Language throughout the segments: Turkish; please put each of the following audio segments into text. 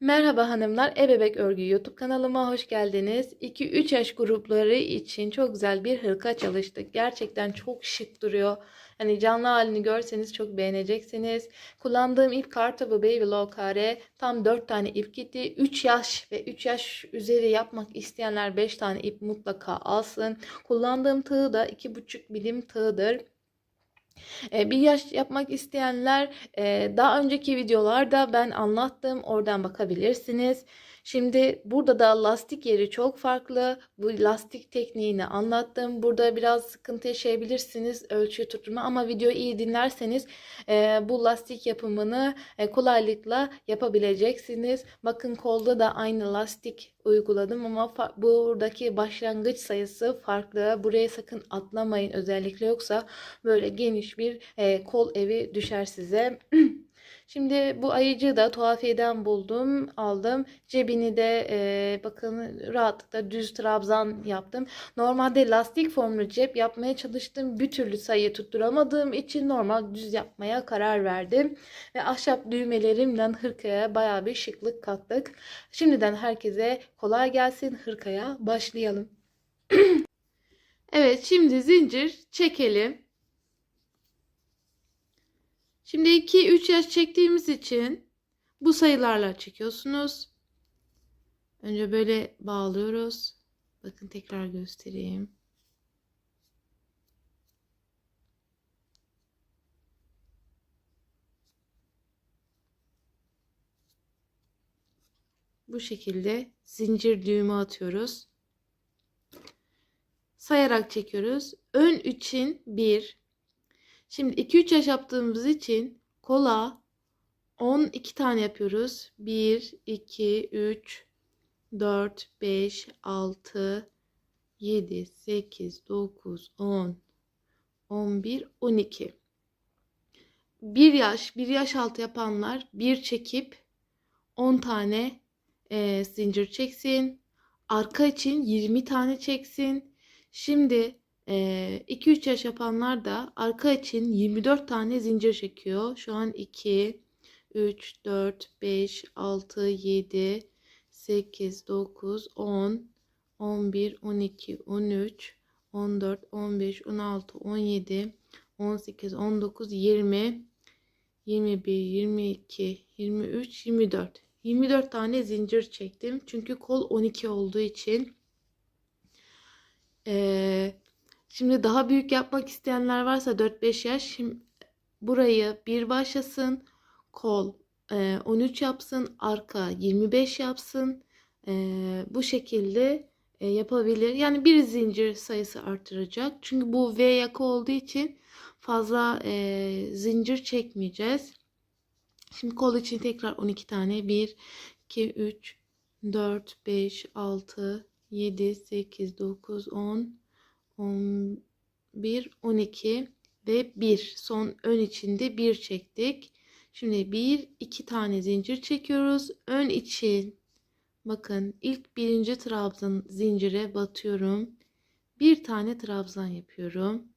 Merhaba hanımlar, Ebebek Örgü YouTube kanalıma hoş geldiniz. 2-3 yaş grupları için çok güzel bir hırka çalıştık. Gerçekten çok şık duruyor. Hani canlı halini görseniz çok beğeneceksiniz. Kullandığım ip Kartabı Baby Low Kare. Tam 4 tane ip gitti. 3 yaş ve 3 yaş üzeri yapmak isteyenler 5 tane ip mutlaka alsın. Kullandığım tığ da 2,5 milim tığdır. Bir yaş yapmak isteyenler daha önceki videolarda ben anlattım. Oradan bakabilirsiniz. Şimdi burada da lastik yeri çok farklı. Bu lastik tekniğini anlattım. Burada biraz sıkıntı yaşayabilirsiniz ölçü tutturma ama videoyu iyi dinlerseniz bu lastik yapımını kolaylıkla yapabileceksiniz. Bakın kolda da aynı lastik uyguladım ama buradaki başlangıç sayısı farklı. Buraya sakın atlamayın özellikle, yoksa böyle geniş bir kol evi düşer size. Şimdi bu ayıcığı da tuhafiyeden buldum, aldım. Cebini de bakın rahatlıkla düz trabzan yaptım. Normalde lastik formlu cep yapmaya çalıştım. Bir türlü sayı tutturamadığım için normal düz yapmaya karar verdim. Ve ahşap düğmelerimle hırkaya bayağı bir şıklık kattık. Şimdiden herkese kolay gelsin. Hırkaya başlayalım. Evet, şimdi zincir çekelim. Şimdi 2-3 yaş çektiğimiz için bu sayılarla çekiyorsunuz. Önce böyle bağlıyoruz. Bakın tekrar göstereyim. Bu şekilde zincir düğümü atıyoruz. Sayarak çekiyoruz. Ön için 1. Şimdi 2-3 yaş yaptığımız için kola 12 tane yapıyoruz. 1, 2, 3, 4, 5, 6, 7, 8, 9, 10, 11, 12. 1 yaş altı yapanlar 1 çekip 10 tane zincir çeksin. Arka için 20 tane çeksin. Şimdi 2-3 yaş yapanlar da arka için 24 tane zincir çekiyor. Şu an 2, 3, 4, 5, 6, 7, 8, 9, 10, 11, 12, 13, 14, 15, 16, 17, 18, 19, 20, 21, 22, 23, 24. 24 tane zincir çektim. Çünkü kol 12 olduğu için. Şimdi daha büyük yapmak isteyenler varsa 4-5 yaş. Şimdi burayı bir başlasın. Kol 13 yapsın. Arka 25 yapsın. Bu şekilde yapabilir. Yani bir zincir sayısı artıracak. Çünkü bu V yaka olduğu için fazla zincir çekmeyeceğiz. Şimdi kol için tekrar 12 tane. 1, 2, 3, 4, 5, 6, 7, 8, 9, 10, 11, 12 ve 1. Son ön içinde 1 çektik. Şimdi 1, 2 tane zincir çekiyoruz. Ön için bakın ilk birinci trabzan zincire batıyorum. Bir tane trabzan yapıyorum.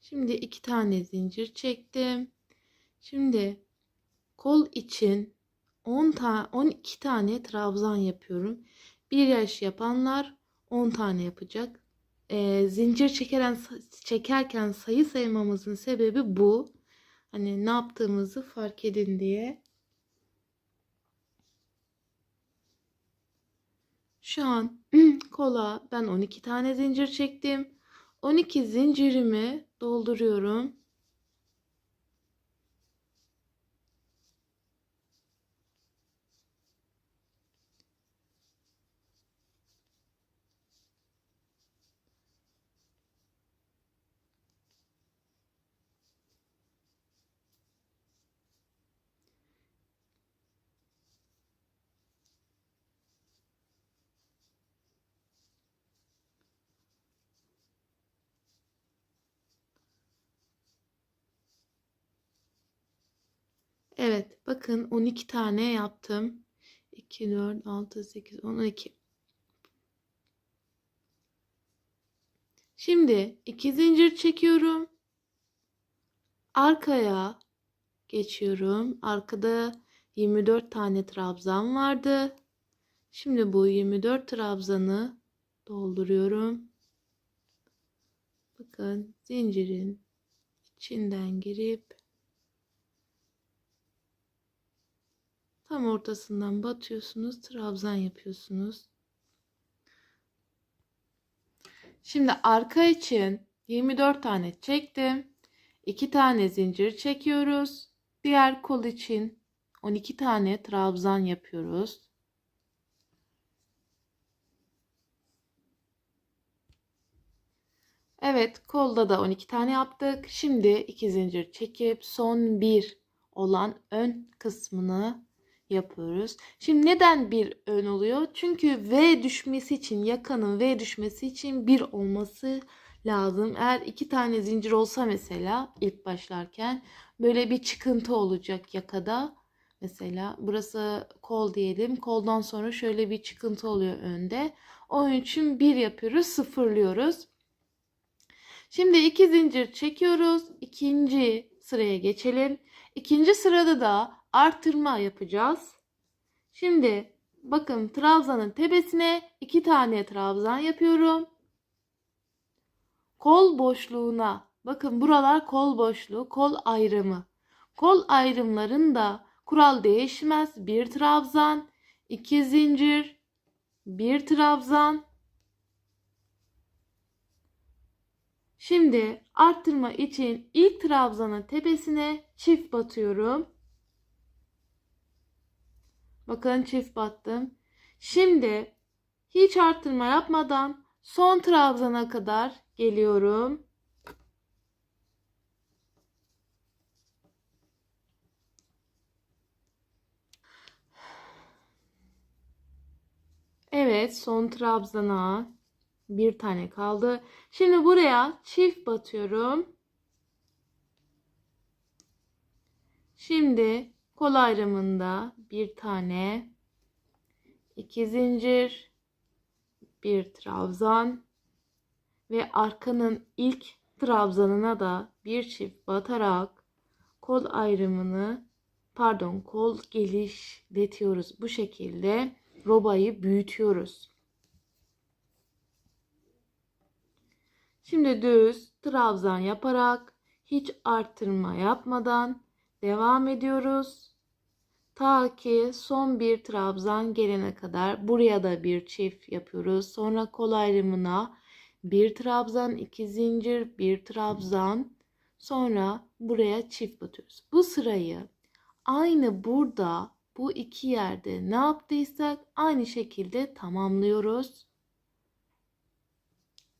Şimdi 2 tane zincir çektim. Şimdi kol için 12 tane trabzan yapıyorum. 1 yaş yapanlar 10 tane yapacak. Zincir çekerken sayı saymamızın sebebi bu. Hani ne yaptığımızı fark edin diye. Şu an kola ben 12 tane zincir çektim. 12 zincirimi dolduruyorum. Evet, bakın 12 tane yaptım. 2, 4, 6, 8, 10, 12. Şimdi 2 zincir çekiyorum. Arkaya Geçiyorum. Arkada 24 tane trabzan vardı. Şimdi bu 24 trabzanı dolduruyorum. Bakın zincirin içinden girip tam ortasından batıyorsunuz, trabzan yapıyorsunuz. Şimdi arka için 24 tane çektim. 2 tane zincir çekiyoruz. Diğer kol için 12 tane trabzan yapıyoruz. Evet, kolda da 12 tane yaptık. Şimdi 2 zincir çekip son bir olan ön kısmını yapıyoruz. Şimdi neden bir ön oluyor? Çünkü V düşmesi için, yakanın V düşmesi için bir olması lazım. Eğer 2 tane zincir olsa mesela ilk başlarken böyle bir çıkıntı olacak yakada. Mesela burası kol diyelim. Koldan sonra şöyle bir çıkıntı oluyor önde. Onun için bir yapıyoruz, sıfırlıyoruz. Şimdi 2 zincir çekiyoruz. İkinci sıraya geçelim. İkinci sırada da artırma yapacağız. Şimdi bakın trabzanın tepesine 2 tane trabzan yapıyorum. Kol boşluğuna bakın buralar kol boşluğu, kol ayrımı. Kol ayrımlarında kural değişmez. 1 trabzan, 2 zincir, 1 trabzan. Şimdi arttırma için ilk trabzanın tepesine çift batıyorum. Bakın çift battım. Şimdi hiç arttırma yapmadan son trabzana kadar geliyorum. Evet, son trabzana bir tane kaldı. Şimdi buraya çift batıyorum. Şimdi kol ayrımında bir tane, 2 zincir, bir trabzan ve arkanın ilk trabzanına da bir çift batarak kol ayrımını kol genişletiyoruz. Bu şekilde robayı büyütüyoruz. Şimdi düz trabzan yaparak hiç arttırma yapmadan devam ediyoruz. Ta ki son bir trabzan gelene kadar buraya da bir çift yapıyoruz. Sonra kol ayrımına bir trabzan, 2 zincir, bir trabzan. Sonra buraya çift batıyoruz. Bu sırayı aynı burada bu iki yerde ne yaptıysak aynı şekilde tamamlıyoruz.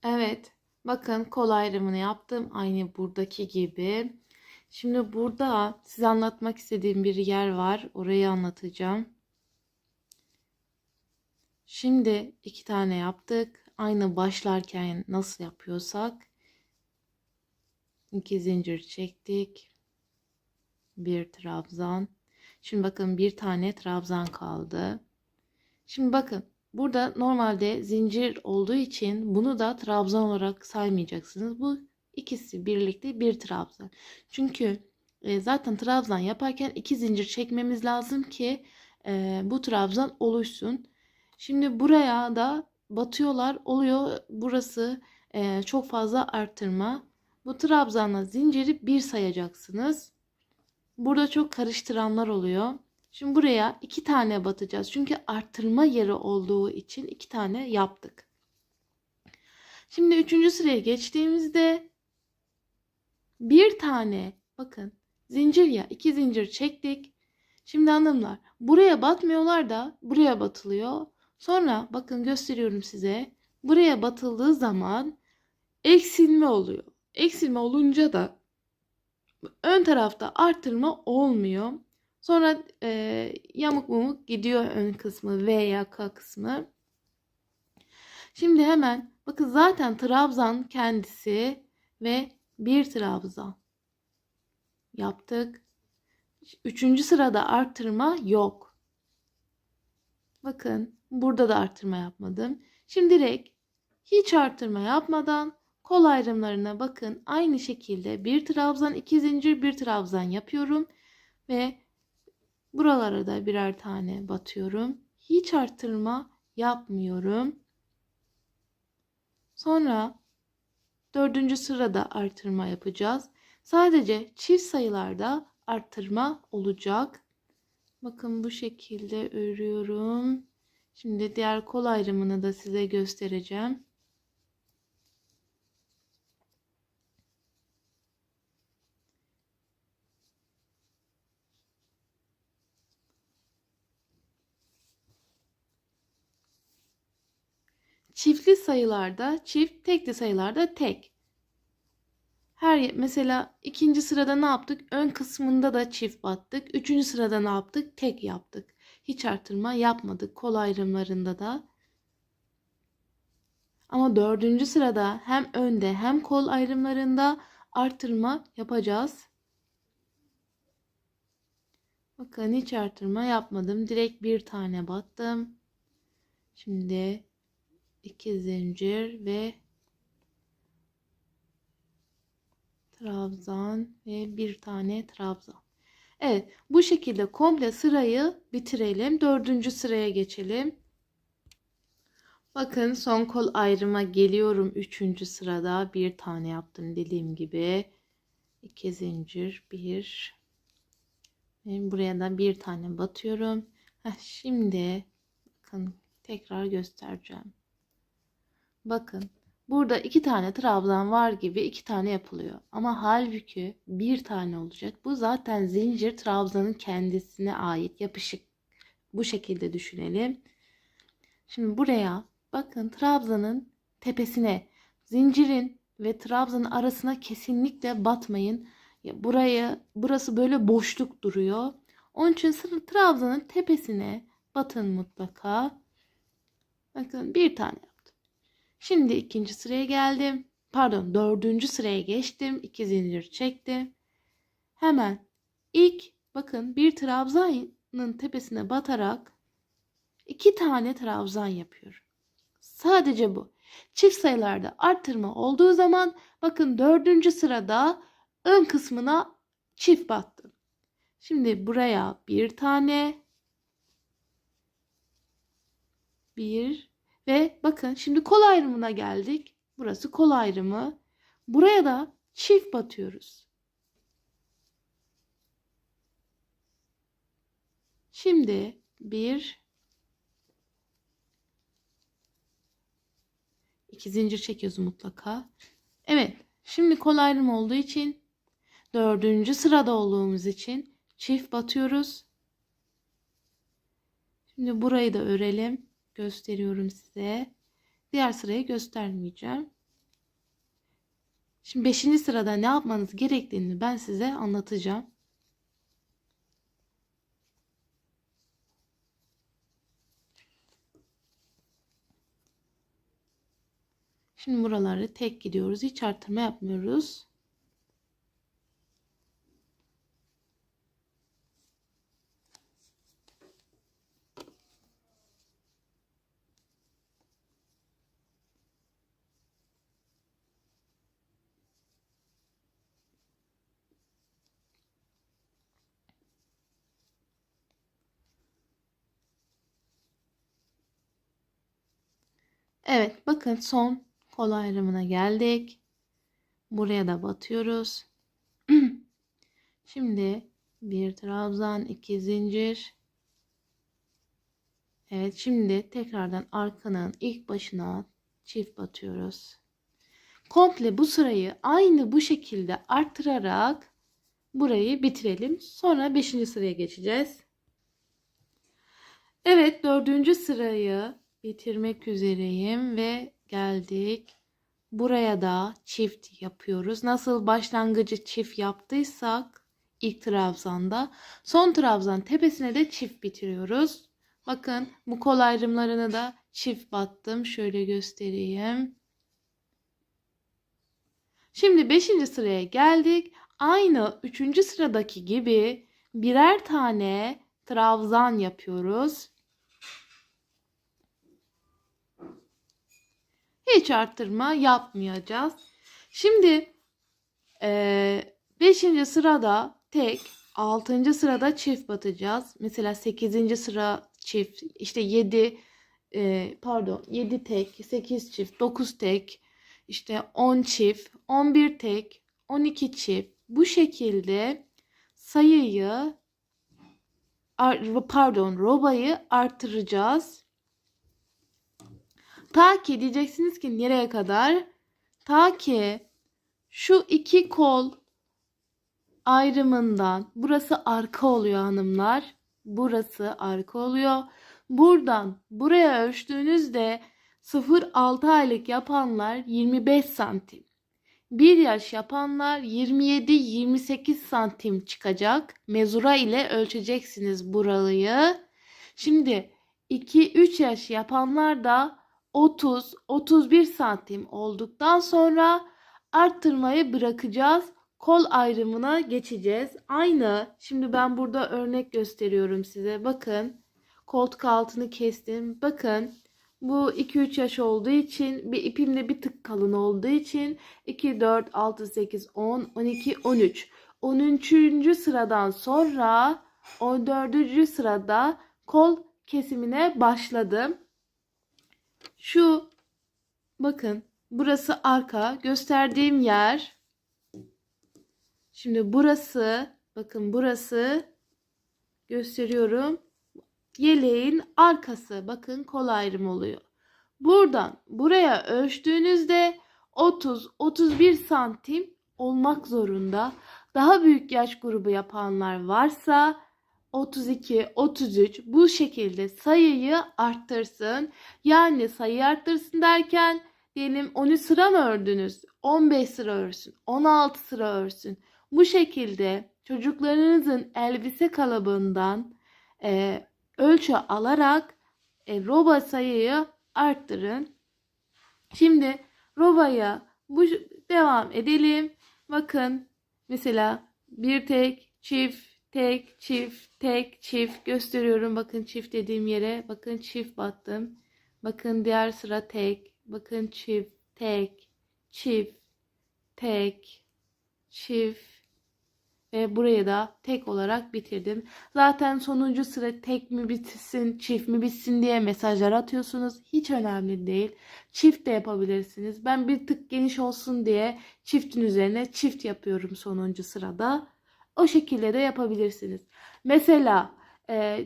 Evet, bakın kol ayrımını yaptım aynı buradaki gibi. Şimdi burada size anlatmak istediğim bir yer var. Orayı anlatacağım. Şimdi 2 tane yaptık. Aynı başlarken nasıl yapıyorsak 2 zincir çektik. Bir trabzan. Şimdi bakın bir tane trabzan kaldı. Şimdi bakın burada normalde zincir olduğu için bunu da trabzan olarak saymayacaksınız. Bu ikisi birlikte bir trabzan. Çünkü zaten trabzan yaparken 2 zincir çekmemiz lazım ki bu trabzan oluşsun. Şimdi buraya da batıyorlar oluyor. Burası çok fazla arttırma. Bu trabzanla zinciri bir sayacaksınız. Burada çok karıştıranlar oluyor. Şimdi buraya 2 tane batacağız. Çünkü arttırma yeri olduğu için 2 tane yaptık. Şimdi 3. sıraya geçtiğimizde bir tane bakın zincir ya 2 zincir çektik. Şimdi hanımlar buraya batmıyorlar da buraya batılıyor. Sonra bakın gösteriyorum size. Buraya batıldığı zaman eksilme oluyor. Eksilme olunca da ön tarafta arttırma olmuyor. Sonra yamuk mumuk gidiyor ön kısmı V yaka kısmı. Şimdi hemen bakın zaten trabzan kendisi ve bir trabzan yaptık. 3. sırada arttırma yok. Bakın burada da arttırma yapmadım. Şimdi direkt hiç arttırma yapmadan kol ayrımlarına bakın. Aynı şekilde bir trabzan, 2 zincir, bir trabzan yapıyorum. Ve buralara da birer tane batıyorum. Hiç artırma yapmıyorum. Sonra 4. sırada artırma yapacağız. Sadece çift sayılarda artırma olacak. Bakın bu şekilde örüyorum. Şimdi diğer kol ayrımını da size göstereceğim. Çiftli sayılarda çift, tekli sayılarda tek. Mesela ikinci sırada ne yaptık? Ön kısmında da çift battık. Üçüncü sırada ne yaptık? Tek yaptık. Hiç artırma yapmadık kol ayrımlarında da. Ama 4. sırada hem önde hem kol ayrımlarında artırma yapacağız. Bakın hiç artırma yapmadım. Direkt bir tane battım. Şimdi 2 zincir ve trabzan ve bir tane trabzan. Evet, bu şekilde komple sırayı bitirelim. 4. sıraya geçelim. Bakın son kol ayrıma geliyorum. 3. sırada bir tane yaptım dediğim gibi. 2 zincir, 1. Buraya da bir tane batıyorum. Şimdi bakın tekrar göstereceğim. Bakın burada 2 tane trabzan var gibi 2 tane yapılıyor. Ama halbuki bir tane olacak. Bu zaten zincir trabzanın kendisine ait yapışık. Bu şekilde düşünelim. Şimdi buraya bakın trabzanın tepesine, zincirin ve trabzanın arasına kesinlikle batmayın. Burası böyle boşluk duruyor. Onun için trabzanın tepesine batın mutlaka. Bakın bir tane yaptım. Şimdi 2. sıraya geldim. Pardon, 4. sıraya geçtim. 2 zincir çektim. Hemen bakın bir trabzanın tepesine batarak 2 tane trabzan yapıyorum. Sadece bu. Çift sayılarda artırma olduğu zaman bakın 4. sırada ön kısmına çift battım. Şimdi buraya bir tane, bir ve bakın şimdi kol ayrımına geldik. Burası kol ayrımı. Buraya da çift batıyoruz. Şimdi 2 zincir çekiyoruz mutlaka. Evet, şimdi kol ayrımı olduğu için 4. sırada olduğumuz için çift batıyoruz. Şimdi burayı da örelim. Gösteriyorum size. Diğer sırayı göstermeyeceğim. Şimdi 5. sırada ne yapmanız gerektiğini ben size anlatacağım. Şimdi buraları tek gidiyoruz. Hiç artırma yapmıyoruz. Evet, bakın son kol ayrımına geldik. Buraya da batıyoruz. Şimdi bir trabzan, 2 zincir. Evet, şimdi tekrardan arkanın ilk başına çift batıyoruz. Komple bu sırayı aynı bu şekilde arttırarak burayı bitirelim. Sonra 5. sıraya geçeceğiz. Evet, 4. sırayı bitirmek üzereyim ve geldik. Buraya da çift yapıyoruz. Nasıl başlangıcı çift yaptıysak ilk trabzanda, son trabzan tepesine de çift bitiriyoruz. Bakın bu kol ayrımlarını da çift battım. Şöyle göstereyim. Şimdi 5. sıraya geldik. Aynı 3. sıradaki gibi birer tane trabzan yapıyoruz. Hiç arttırma yapmayacağız. Şimdi 5. sırada tek, 6. sırada çift batacağız. Mesela 8. sıra çift, işte 7 7 tek, 8 çift, 9 tek, işte 10 çift, 11 tek, 12 çift. Bu şekilde sayıyı robayı artıracağız. Ta ki diyeceksiniz ki nereye kadar? Ta ki şu iki kol ayrımından, burası arka oluyor hanımlar. Burası arka oluyor. Buradan buraya ölçtüğünüzde 0-6 aylık yapanlar 25 santim. 1 yaş yapanlar 27-28 santim çıkacak. Mezura ile ölçeceksiniz burayı. Şimdi 2-3 yaş yapanlar da 30-31 santim olduktan sonra arttırmayı bırakacağız. Kol ayrımına geçeceğiz. Aynı. Şimdi ben burada örnek gösteriyorum size. Bakın. Koltuk altını kestim. Bakın. Bu 2-3 yaş olduğu için, bir ipim de bir tık kalın olduğu için 2, 4, 6, 8, 10, 12, 13. 13. sıradan sonra 14. sırada kol kesimine başladım. Şu bakın, burası arka gösterdiğim yer. Şimdi burası, bakın burası gösteriyorum. Yeleğin arkası, bakın kol ayrımı oluyor. Buradan buraya ölçtüğünüzde 30-31 santim olmak zorunda. Daha büyük yaş grubu yapanlar varsa 32-33, bu şekilde sayıyı arttırsın. Yani sayıyı arttırsın derken diyelim 13 sıra mı ördünüz? 15 sıra örsün, 16 sıra örsün. Bu şekilde çocuklarınızın elbise kalıbından ölçü alarak roba sayıyı arttırın. Şimdi robaya devam edelim. Bakın mesela bir tek, çift, tek, çift, tek, çift gösteriyorum. Bakın çift dediğim yere, bakın çift battım. Bakın diğer sıra tek, bakın çift, tek, çift, tek, çift. Ve burayı da tek olarak bitirdim. Zaten sonuncu sıra tek mi bitsin, çift mi bitsin diye mesajlar atıyorsunuz. Hiç önemli değil. Çift de yapabilirsiniz. Ben bir tık geniş olsun diye çiftin üzerine çift yapıyorum sonuncu sırada. O şekilde de yapabilirsiniz. Mesela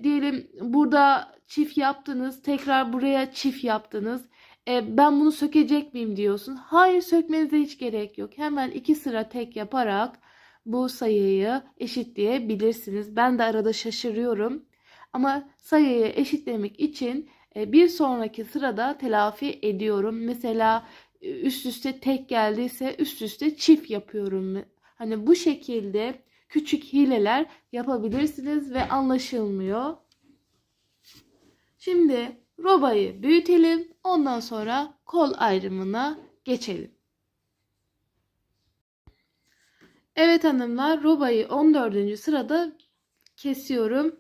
diyelim burada çift yaptınız. Tekrar buraya çift yaptınız. Ben bunu sökecek miyim diyorsun. Hayır, sökmenize hiç gerek yok. Hemen 2 sıra tek yaparak bu sayıyı eşitleyebilirsiniz. Ben de arada şaşırıyorum. Ama sayıyı eşitlemek için bir sonraki sırada telafi ediyorum. Mesela üst üste tek geldiyse üst üste çift yapıyorum. Hani bu şekilde küçük hileler yapabilirsiniz ve anlaşılmıyor. Şimdi robayı büyütelim. Ondan sonra kol ayrımına geçelim. Evet hanımlar, robayı 14. sırada kesiyorum.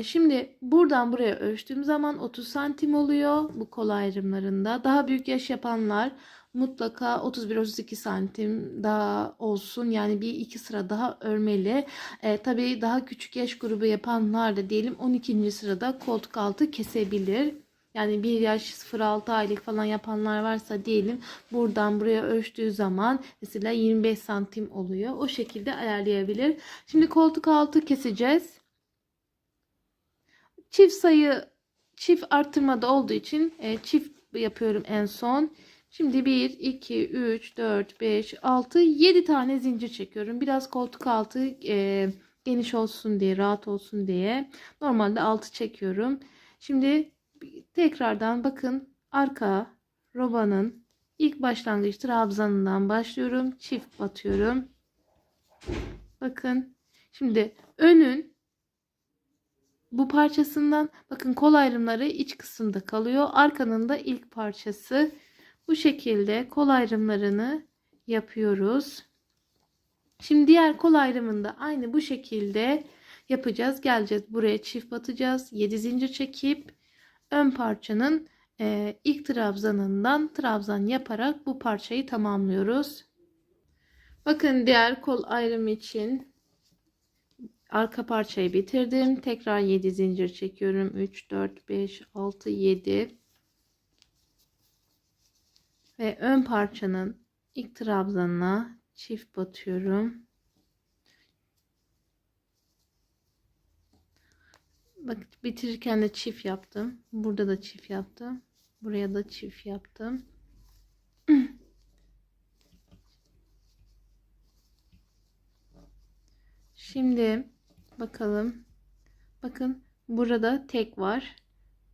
Şimdi buradan buraya ölçtüğüm zaman 30 santim oluyor bu kol ayrımlarında. Daha büyük yaş yapanlar mutlaka 31-32 santim daha olsun. Yani bir iki sıra daha örmeli. Tabii daha küçük yaş grubu yapanlar da diyelim 12. sırada koltuk altı kesebilir. Yani 1 yaş 0-6 aylık falan yapanlar varsa diyelim buradan buraya ölçtüğü zaman mesela 25 santim oluyor. O şekilde ayarlayabilir. Şimdi koltuk altı keseceğiz. Çift artırmada olduğu için çift yapıyorum en son. Şimdi 1, 2, 3, 4, 5, 6, 7 tane zincir çekiyorum. Biraz koltuk altı geniş olsun diye, rahat olsun diye. Normalde 6 çekiyorum. Şimdi tekrardan bakın, arka robanın ilk başlangıç trabzanından başlıyorum. Çift batıyorum. Bakın. Şimdi önün bu parçasından, bakın kol ayrımları iç kısımda kalıyor. Arkanın da ilk parçası. Bu şekilde kol ayrımlarını yapıyoruz. Şimdi diğer kol ayrımında aynı bu şekilde yapacağız. Geleceğiz buraya, çift batacağız. 7 zincir çekip ön parçanın ilk trabzanından trabzan yaparak bu parçayı tamamlıyoruz. Bakın diğer kol ayrımı için arka parçayı bitirdim. Tekrar 7 zincir çekiyorum. 3, 4, 5, 6, 7 ve ön parçanın ilk trabzanına çift batıyorum. Bak, bitirirken de çift yaptım. Burada da çift yaptım. Buraya da çift yaptım. Şimdi bakalım. Bakın burada tek var.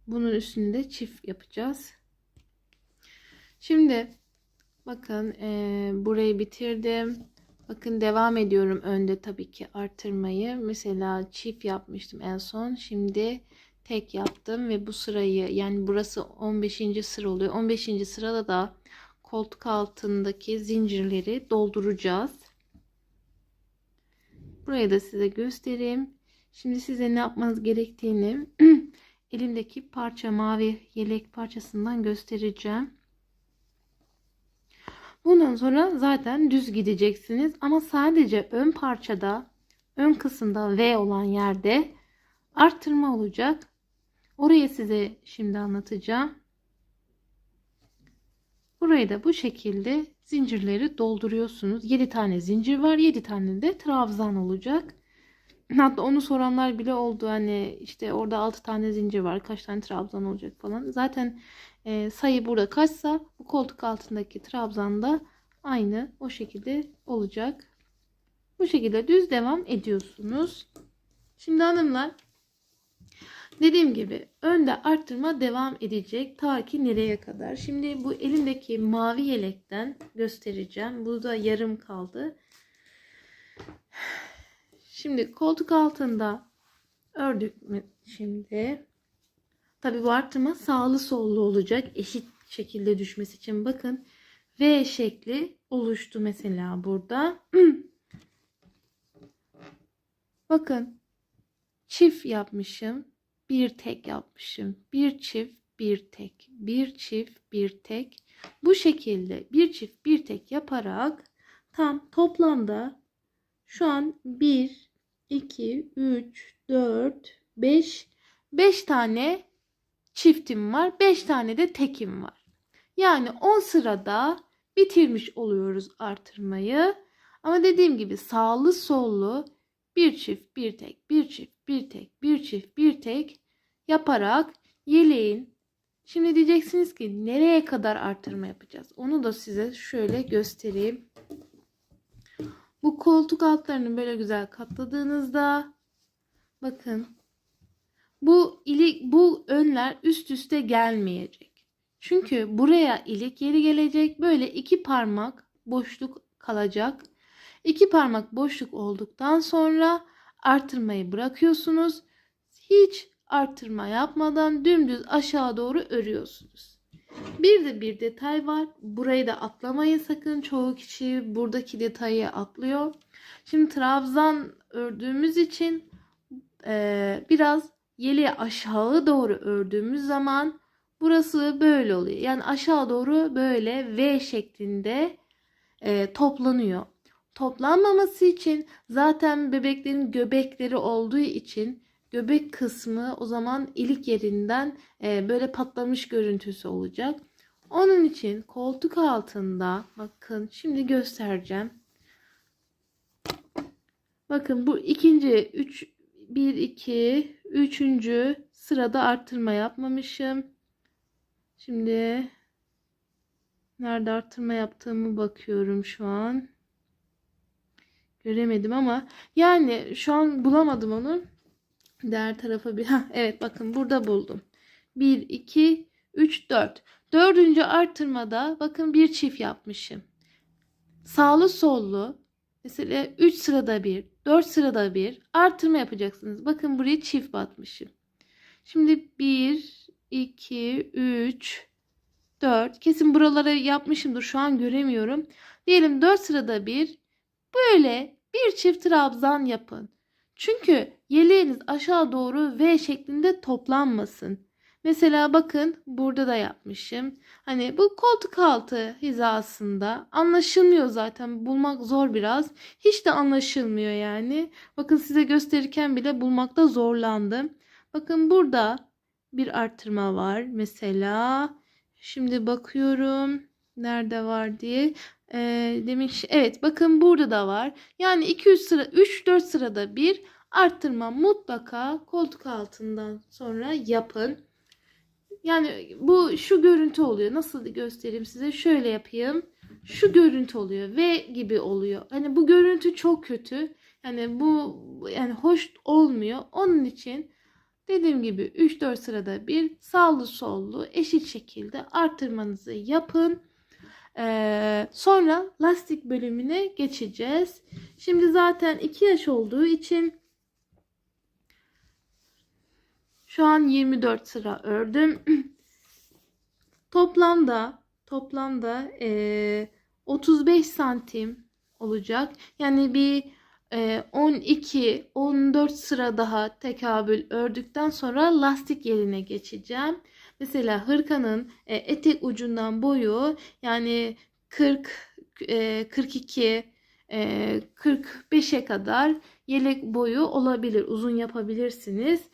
Bunun üstünde çift yapacağız. Şimdi bakın burayı bitirdim. Bakın devam ediyorum önde tabii ki artırmayı. Mesela çift yapmıştım en son. Şimdi tek yaptım ve bu sırayı, yani burası 15. sıra oluyor. 15. sırada da koltuk altındaki zincirleri dolduracağız. Burayı da size göstereyim. Şimdi size ne yapmanız gerektiğini elimdeki parça, mavi yelek parçasından göstereceğim. Bundan sonra zaten düz gideceksiniz ama sadece ön parçada, ön kısımda V olan yerde arttırma olacak. Orayı size şimdi anlatacağım. Burayı da bu şekilde zincirleri dolduruyorsunuz. 7 tane zincir var, 7 tane de trabzan olacak. Hatta onu soranlar bile oldu, hani işte orada 6 tane zincir var, kaç tane trabzan olacak falan. Zaten sayı burada kaçsa bu koltuk altındaki trabzan da aynı o şekilde olacak. Bu şekilde düz devam ediyorsunuz. Şimdi hanımlar, dediğim gibi önde arttırma devam edecek ta ki nereye kadar. Şimdi bu elimdeki mavi yelekten göstereceğim. Bu da yarım kaldı. Şimdi koltuk altında ördük mü şimdi? Tabii bu arttırma sağlı sollu olacak. Eşit şekilde düşmesi için bakın. V şekli oluştu mesela burada. Bakın. Çift yapmışım. Bir tek yapmışım. Bir çift, bir tek. Bir çift, bir tek. Bu şekilde bir çift, bir tek yaparak tam toplamda şu an 1, 2, 3, 4, 5 tane çiftim var. 5 tane de tekim var. Yani 10 sırada bitirmiş oluyoruz artırmayı. Ama dediğim gibi sağlı sollu bir çift, bir tek, bir çift, bir tek, bir çift, bir tek yaparak yeleğin, şimdi diyeceksiniz ki nereye kadar artırma yapacağız? Onu da size şöyle göstereyim. Bu koltuk altlarını böyle güzel katladığınızda bakın bu önler üst üste gelmeyecek. Çünkü buraya ilik yeri gelecek. Böyle 2 parmak boşluk kalacak. 2 parmak boşluk olduktan sonra artırmayı bırakıyorsunuz. Hiç artırma yapmadan dümdüz aşağı doğru örüyorsunuz. Bir de bir detay var. Burayı da atlamayın sakın. Çoğu kişi buradaki detayı atlıyor. Şimdi trabzan ördüğümüz için biraz yeleği aşağı doğru ördüğümüz zaman burası böyle oluyor. Yani aşağı doğru böyle V şeklinde toplanıyor. Toplanmaması için zaten bebeklerin göbekleri olduğu için göbek kısmı o zaman ilik yerinden böyle patlamış görüntüsü olacak. Onun için koltuk altında bakın şimdi göstereceğim. Bakın bu ikinci 1 2 3. sırada arttırma yapmamışım. Şimdi nerede arttırma yaptığımı bakıyorum şu an. Göremedim ama yani şu an bulamadım onu. Diğer tarafa bir evet bakın burada buldum. 1 2 3 4. Dördüncü arttırmada bakın bir çift yapmışım. Sağlı sollu mesela 3 sırada bir, 4 sırada bir artırma yapacaksınız. Bakın buraya çift batmışım. Şimdi 1 2 3 4, kesin buraları yapmışımdır, şu an göremiyorum. Diyelim 4 sırada bir böyle bir çift trabzan yapın. Çünkü yeleğiniz aşağı doğru V şeklinde toplanmasın. Mesela bakın burada da yapmışım. Hani bu koltuk altı hizasında anlaşılmıyor zaten. Bulmak zor biraz. Hiç de anlaşılmıyor yani. Bakın size gösterirken bile bulmakta zorlandım. Bakın burada bir artırma var. Mesela şimdi bakıyorum nerede var diye. Demiş evet bakın burada da var. Yani 200 sıra 3-4 sırada bir arttırma mutlaka koltuk altından sonra yapın. Yani bu şu görüntü oluyor. Nasıl göstereyim size? Şöyle yapayım. Şu görüntü oluyor. V gibi oluyor. Hani bu görüntü çok kötü. Yani bu yani hoş olmuyor. Onun için dediğim gibi 3-4 sırada bir sağlı sollu eşit şekilde arttırmanızı yapın. Sonra lastik bölümüne geçeceğiz. Şimdi zaten 2 yaş olduğu için şu an 24 sıra ördüm. Toplamda 35 santim olacak. Yani bir 12-14 sıra daha tekabül ördükten sonra lastik yerine geçeceğim. Mesela hırkanın etek ucundan boyu yani 40, 42, 45'e kadar yelek boyu olabilir. Uzun yapabilirsiniz.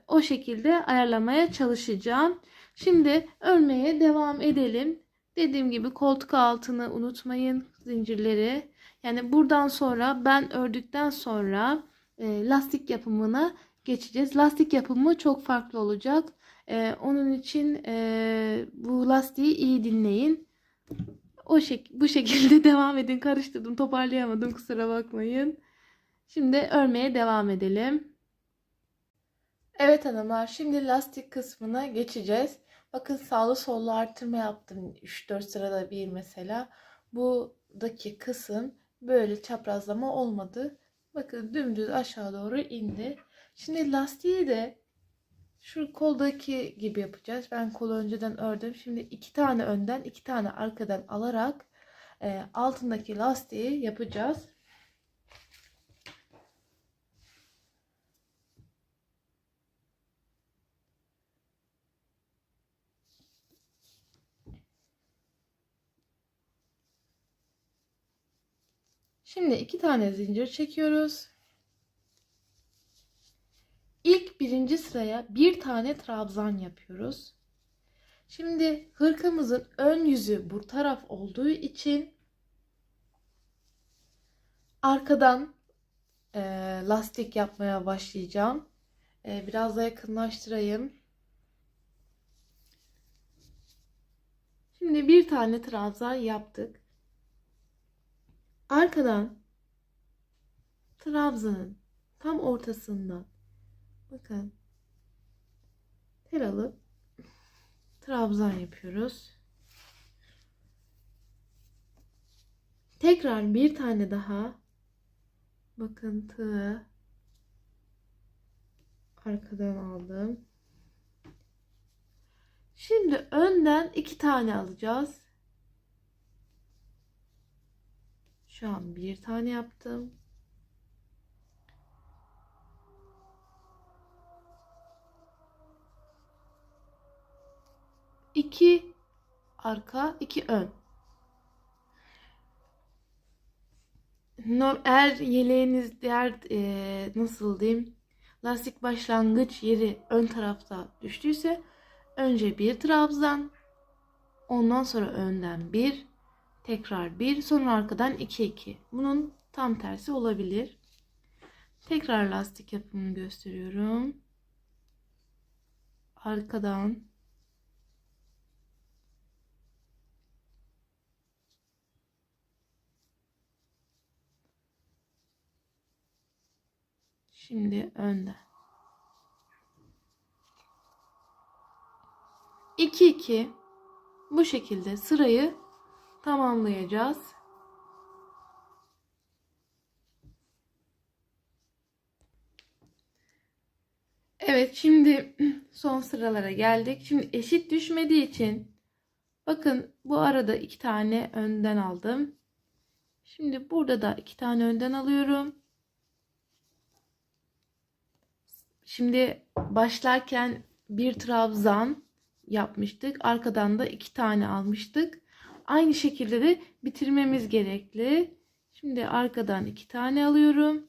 O şekilde ayarlamaya çalışacağım. Şimdi örmeye devam edelim. Dediğim gibi koltuk altını unutmayın, zincirleri. Yani buradan sonra ben ördükten sonra lastik yapımına geçeceğiz. Lastik yapımı çok farklı olacak. Onun için bu lastiği iyi dinleyin. Bu şekilde devam edin. Karıştırdım, toparlayamadım, kusura bakmayın. Şimdi örmeye devam edelim. Evet hanımlar, şimdi lastik kısmına geçeceğiz. Bakın sağlı sollu artırma yaptım 3-4 sırada bir mesela. Buradaki kısım böyle çaprazlama olmadı. Bakın dümdüz aşağı doğru indi. Şimdi lastiği de şu koldaki gibi yapacağız. Ben kolu önceden ördüm. Şimdi 2 tane önden 2 tane arkadan alarak altındaki lastiği yapacağız. Şimdi 2 tane zincir çekiyoruz. İlk birinci sıraya bir tane trabzan yapıyoruz. Şimdi hırkamızın ön yüzü bu taraf olduğu için arkadan lastik yapmaya başlayacağım. Biraz da yakınlaştırayım. Şimdi bir tane trabzan yaptık. Arkadan trabzanın tam ortasından bakın tel alıp trabzan yapıyoruz. Tekrar bir tane daha bakın tığı arkadan aldım. Şimdi önden 2 tane alacağız. Şu an bir tane yaptım. İki arka, 2 ön. Eğer yeleğiniz nasıl diyeyim, lastik başlangıç yeri ön tarafta düştüyse önce bir trabzan, ondan sonra önden bir, tekrar bir, sonra arkadan 2. Bunun tam tersi olabilir. Tekrar lastik yapımını gösteriyorum. Arkadan şimdi önden 2 bu şekilde sırayı tamamlayacağız. Evet, şimdi son sıralara geldik. Şimdi eşit düşmediği için bakın bu arada 2 tane önden aldım. Şimdi burada da 2 tane önden alıyorum. Şimdi başlarken bir trabzan yapmıştık. Arkadan da 2 tane almıştık. Aynı şekilde de bitirmemiz gerekli. Şimdi arkadan 2 tane alıyorum.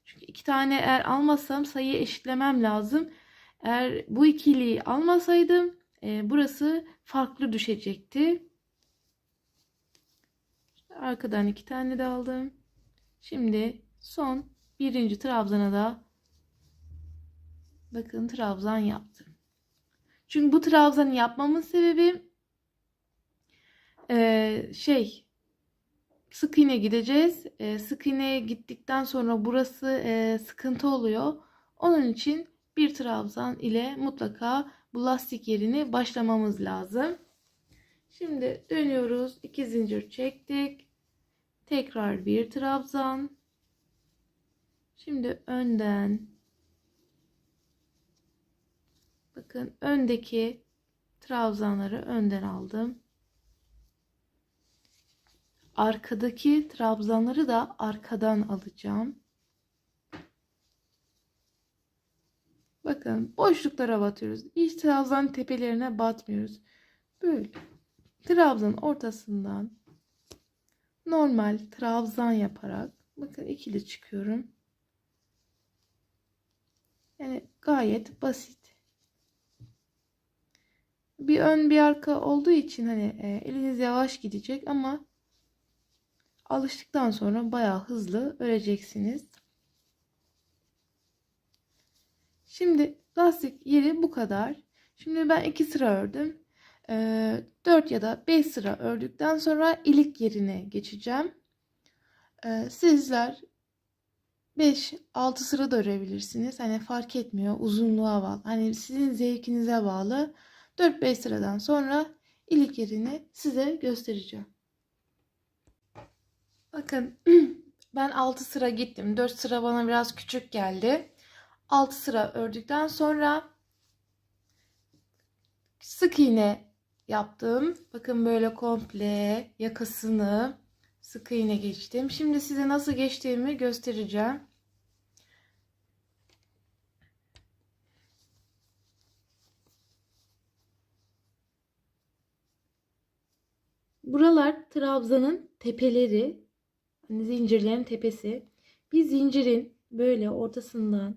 Çünkü 2 tane eğer almazsam sayıyı eşitlemem lazım. Eğer bu ikiliyi almasaydım burası farklı düşecekti. Arkadan 2 tane de aldım. Şimdi son birinci trabzana da bakın trabzan yaptım. Çünkü bu trabzanı yapmamın sebebi sık iğne gideceğiz. Sık iğneye gittikten sonra burası sıkıntı oluyor. Onun için bir trabzan ile mutlaka bu lastik yerini başlamamız lazım. Şimdi dönüyoruz. 2 zincir çektik. Tekrar bir trabzan. Şimdi önden bakın öndeki trabzanları önden aldım. Arkadaki trabzanları da arkadan alacağım. Bakın boşluklara batıyoruz. Hiç trabzan tepelerine batmıyoruz. Böyle trabzanın ortasından normal trabzan yaparak bakın ikili çıkıyorum. Yani gayet basit. Bir ön bir arka olduğu için hani eliniz yavaş gidecek ama alıştıktan sonra bayağı hızlı öreceksiniz. Şimdi lastik yeri bu kadar. Şimdi ben 2 sıra ördüm. 4 ya da 5 sıra ördükten sonra ilik yerine geçeceğim. Sizler 5-6 sıra da örebilirsiniz. Hani fark etmiyor. Uzunluğa bağlı. Hani sizin zevkinize bağlı. 4-5 sıradan sonra ilik yerini size göstereceğim. Bakın ben 6 sıra gittim. 4 sıra bana biraz küçük geldi. 6 sıra ördükten sonra sık iğne yaptım. Bakın böyle komple yakasını sık iğne geçtim. Şimdi size nasıl geçtiğimi göstereceğim. Buralar trabzanın tepeleri. Hani zincirlerin tepesi. Bir zincirin böyle ortasından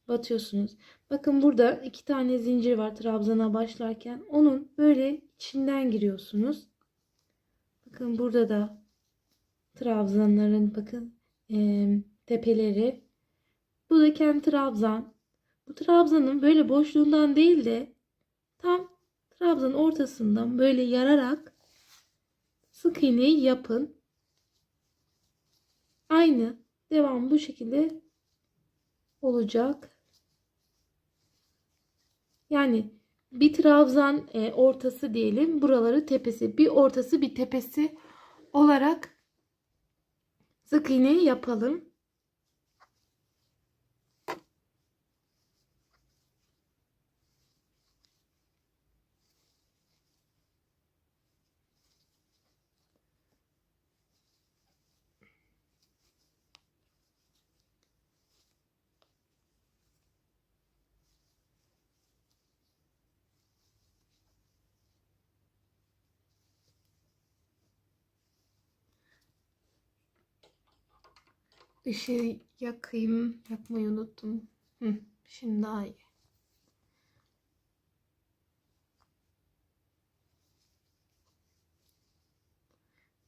batıyorsunuz. Bakın burada 2 tane zincir var trabzana başlarken. Onun böyle içinden giriyorsunuz. Bakın burada da trabzanların bakın tepeleri. Bu da kendi trabzan. Bu trabzanın böyle boşluğundan değil de tam trabzanın ortasından böyle yararak sık iğneyi yapın. Aynı devam bu şekilde olacak. Yani bir trabzan ortası diyelim. Buraları tepesi. Bir ortası bir tepesi olarak sık iğneyi yapalım. Işığı yakayım. Yakmayı unuttum. Şimdi daha iyi.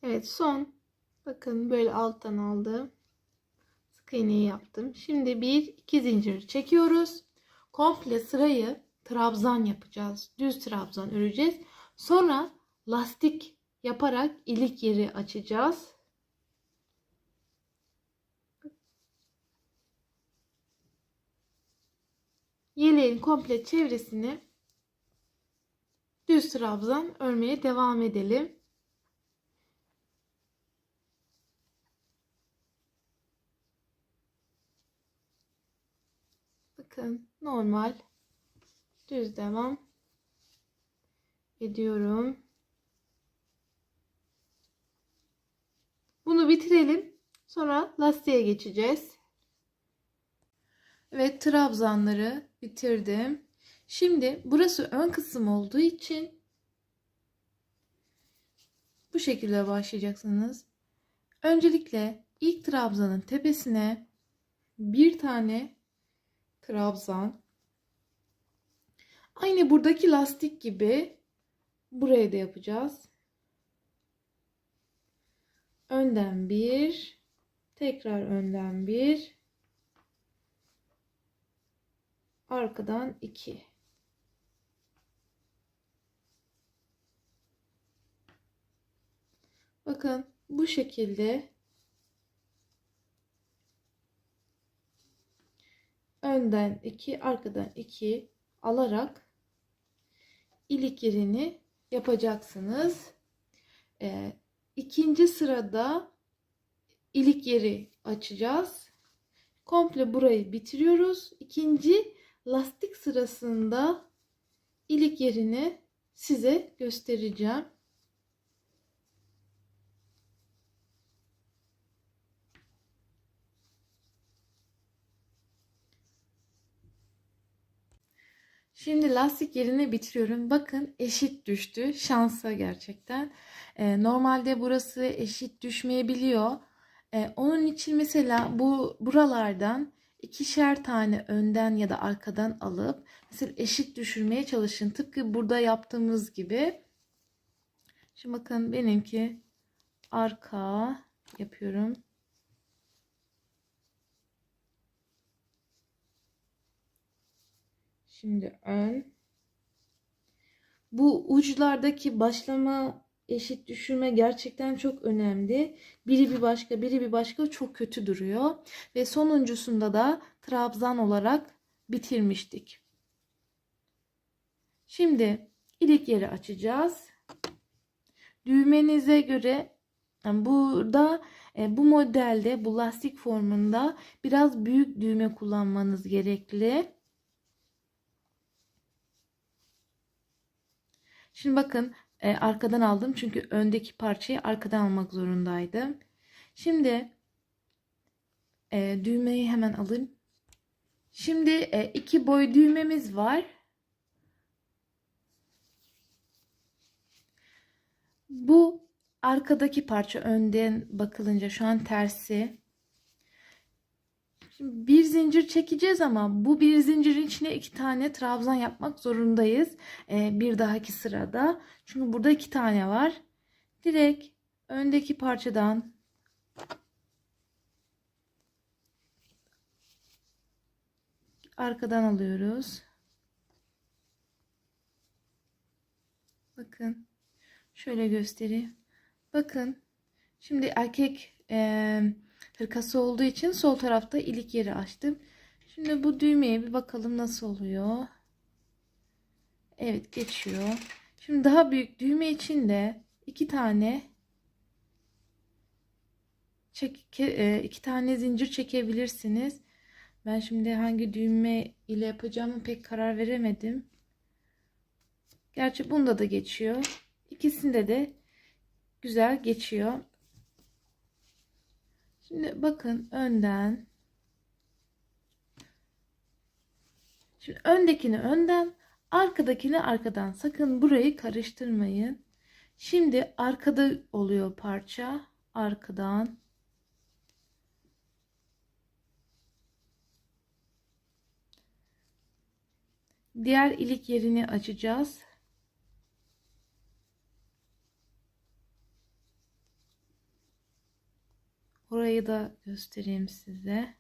Evet son. Bakın böyle alttan aldım. Sık iğneyi yaptım. Şimdi 1-2 zincir çekiyoruz. Komple sırayı trabzan yapacağız. Düz trabzan öreceğiz. Sonra lastik yaparak ilik yeri açacağız. Yeleğin komple çevresini düz trabzan örmeye devam edelim. Bakın normal düz devam ediyorum. Bunu bitirelim. Sonra lastiğe geçeceğiz. ve trabzanları bitirdim. Şimdi burası ön kısım olduğu için bu şekilde başlayacaksınız. Öncelikle ilk trabzanın tepesine bir tane trabzan, aynı buradaki lastik gibi buraya da yapacağız. Önden bir, tekrar önden bir, arkadan iki. Bakın bu şekilde önden 2, arkadan 2 alarak ilik yerini yapacaksınız. İkinci sırada ilik yeri açacağız. Komple burayı bitiriyoruz. İkinci lastik sırasında ilik yerini size göstereceğim. Şimdi lastik yerini bitiriyorum. Bakın eşit düştü. Şansa gerçekten. Normalde burası eşit düşmeyebiliyor. Onun için mesela buralardan ikişer tane önden ya da arkadan alıp mesela eşit düşürmeye çalışın. Tıpkı burada yaptığımız gibi. Şimdi bakın benimki arka yapıyorum. Şimdi ön. Bu uçlardaki başlama eşit düşürme gerçekten çok önemli. Biri bir başka, biri bir başka çok kötü duruyor. Ve sonuncusunda da trabzan olarak bitirmiştik. Şimdi ilik yeri açacağız. Düğmenize göre burada bu modelde bu lastik formunda biraz büyük düğme kullanmanız gerekli. Şimdi bakın arkadan aldım çünkü öndeki parçayı arkadan almak zorundaydım. Şimdi düğmeyi hemen alayım. Şimdi iki boy düğmemiz var. Bu arkadaki parça önden bakılınca şu an tersi. Şimdi bir zincir çekeceğiz ama bu bir zincirin içine iki tane trabzan yapmak zorundayız. Bir dahaki sırada. Çünkü burada iki tane var. Direkt öndeki parçadan arkadan alıyoruz. Bakın. Şöyle göstereyim. Bakın. Şimdi erkek hırkası olduğu için sol tarafta ilik yeri açtım. Şimdi bu düğmeye bir bakalım nasıl oluyor. Evet, geçiyor. Şimdi daha büyük düğme için de iki tane zincir çekebilirsiniz. Ben şimdi hangi düğme ile yapacağımı pek karar veremedim. Gerçi bunda da geçiyor. İkisinde de güzel geçiyor. Şimdi bakın önden. Şimdi öndekini önden, arkadakini arkadan. Sakın burayı karıştırmayın. Şimdi arkada oluyor parça. Arkadan. Diğer ilik yerini açacağız. Orayı da göstereyim size.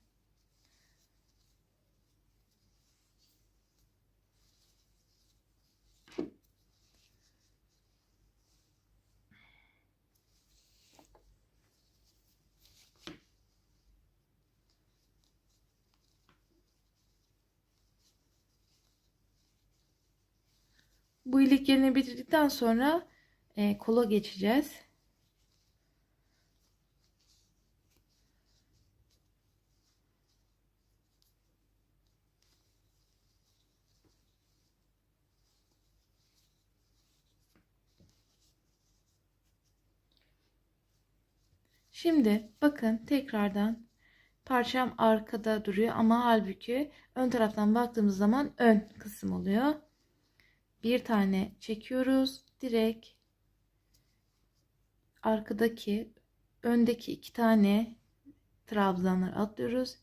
Bu ilik yerini bitirdikten sonra kola geçeceğiz. Şimdi bakın tekrardan parçam arkada duruyor ama halbuki ön taraftan baktığımız zaman ön kısım oluyor. Bir tane çekiyoruz. Direkt arkadaki, öndeki 2 tane trabzanlar atlıyoruz.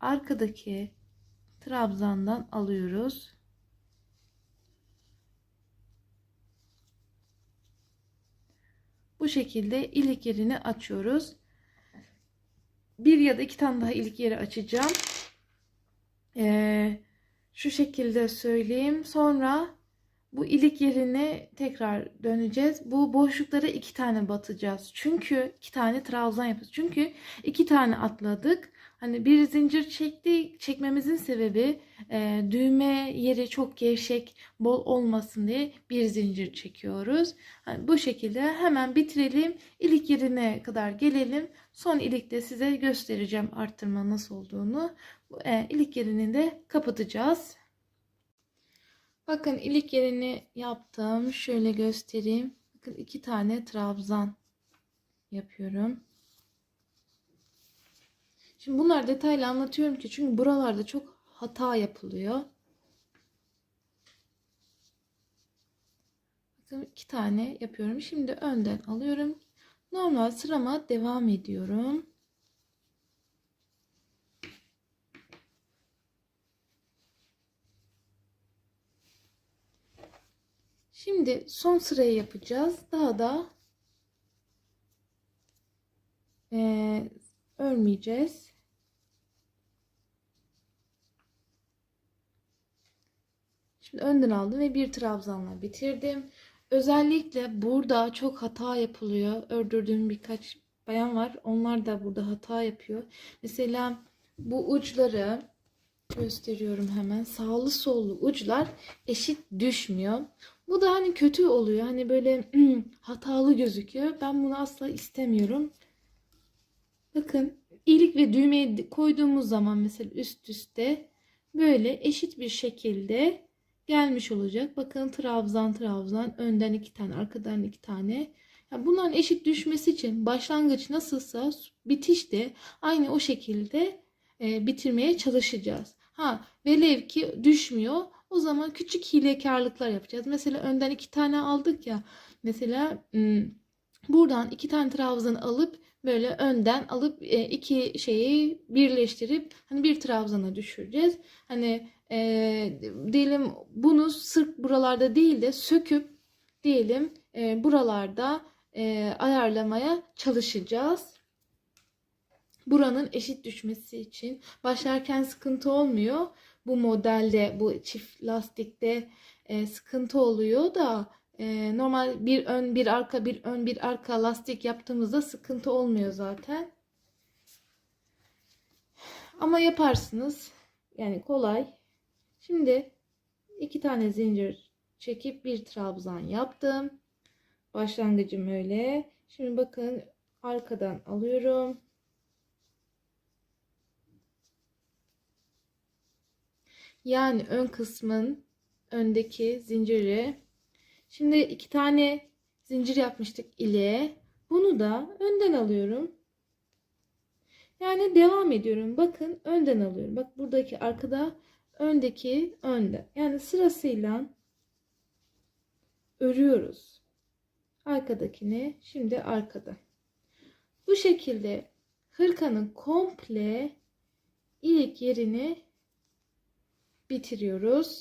Arkadaki trabzandan alıyoruz. Bu şekilde ilik yerini açıyoruz. Bir ya da 2 tane daha ilik yeri açacağım. Şu şekilde söyleyeyim. Sonra bu ilik yerine tekrar döneceğiz. Bu boşluklara 2 tane batacağız. Çünkü 2 tane trabzan yapacağız. Çünkü 2 tane atladık. Hani bir zincir çekmemizin sebebi düğme yeri çok gevşek, bol olmasın diye bir zincir çekiyoruz. Hani bu şekilde hemen bitirelim. İlik yerine kadar gelelim. Son ilikte size göstereceğim arttırma nasıl olduğunu. İlik yerini de kapatacağız. Bakın ilik yerini yaptım. Şöyle göstereyim. Bakın 2 tane trabzan yapıyorum. Şimdi bunlar detaylı anlatıyorum ki çünkü buralarda çok hata yapılıyor. Bakın 2 tane yapıyorum. Şimdi önden alıyorum. Normal sırama devam ediyorum. Şimdi son sırayı yapacağız. Daha da örmeyeceğiz. Şimdi önden aldım ve bir trabzanla bitirdim. Özellikle burada çok hata yapılıyor. Ördürdüğüm birkaç bayan var. Onlar da burada hata yapıyor. Mesela bu uçları gösteriyorum hemen. Sağlı sollu uçlar eşit düşmüyor. Bu da hani kötü oluyor. Hani böyle hatalı gözüküyor. Ben bunu asla istemiyorum. Bakın ilik ve düğmeyi koyduğumuz zaman mesela üst üste böyle eşit bir şekilde gelmiş olacak. Bakın trabzan trabzan, önden 2 tane, arkadan 2 tane. Yani bunların eşit düşmesi için başlangıç nasılsa bitiş de aynı o şekilde bitirmeye çalışacağız. Velev ki düşmüyor. O zaman küçük hilekarlıklar yapacağız. Mesela önden 2 tane aldık ya. Mesela buradan 2 tane trabzan alıp böyle önden alıp 2 şeyi birleştirip hani bir trabzana düşüreceğiz. Hani diyelim bunu sırf buralarda değil de söküp diyelim buralarda ayarlamaya çalışacağız. Buranın eşit düşmesi için başlarken sıkıntı olmuyor. Bu modelde, bu çift lastikte sıkıntı oluyor da normal bir ön bir arka bir ön bir arka lastik yaptığımızda sıkıntı olmuyor zaten. Ama yaparsınız. Yani kolay. Şimdi 2 tane zincir çekip bir trabzan yaptım. Başlangıcım öyle. Şimdi bakın arkadan alıyorum. Yani ön kısmın öndeki zinciri. Şimdi 2 tane zincir yapmıştık ile. Bunu da önden alıyorum. Yani devam ediyorum. Bakın önden alıyorum. Bak buradaki arkada, öndeki önde. Yani sırasıyla örüyoruz. Arkadakini şimdi arkada. Bu şekilde hırkanın komple ilik yerini bitiriyoruz.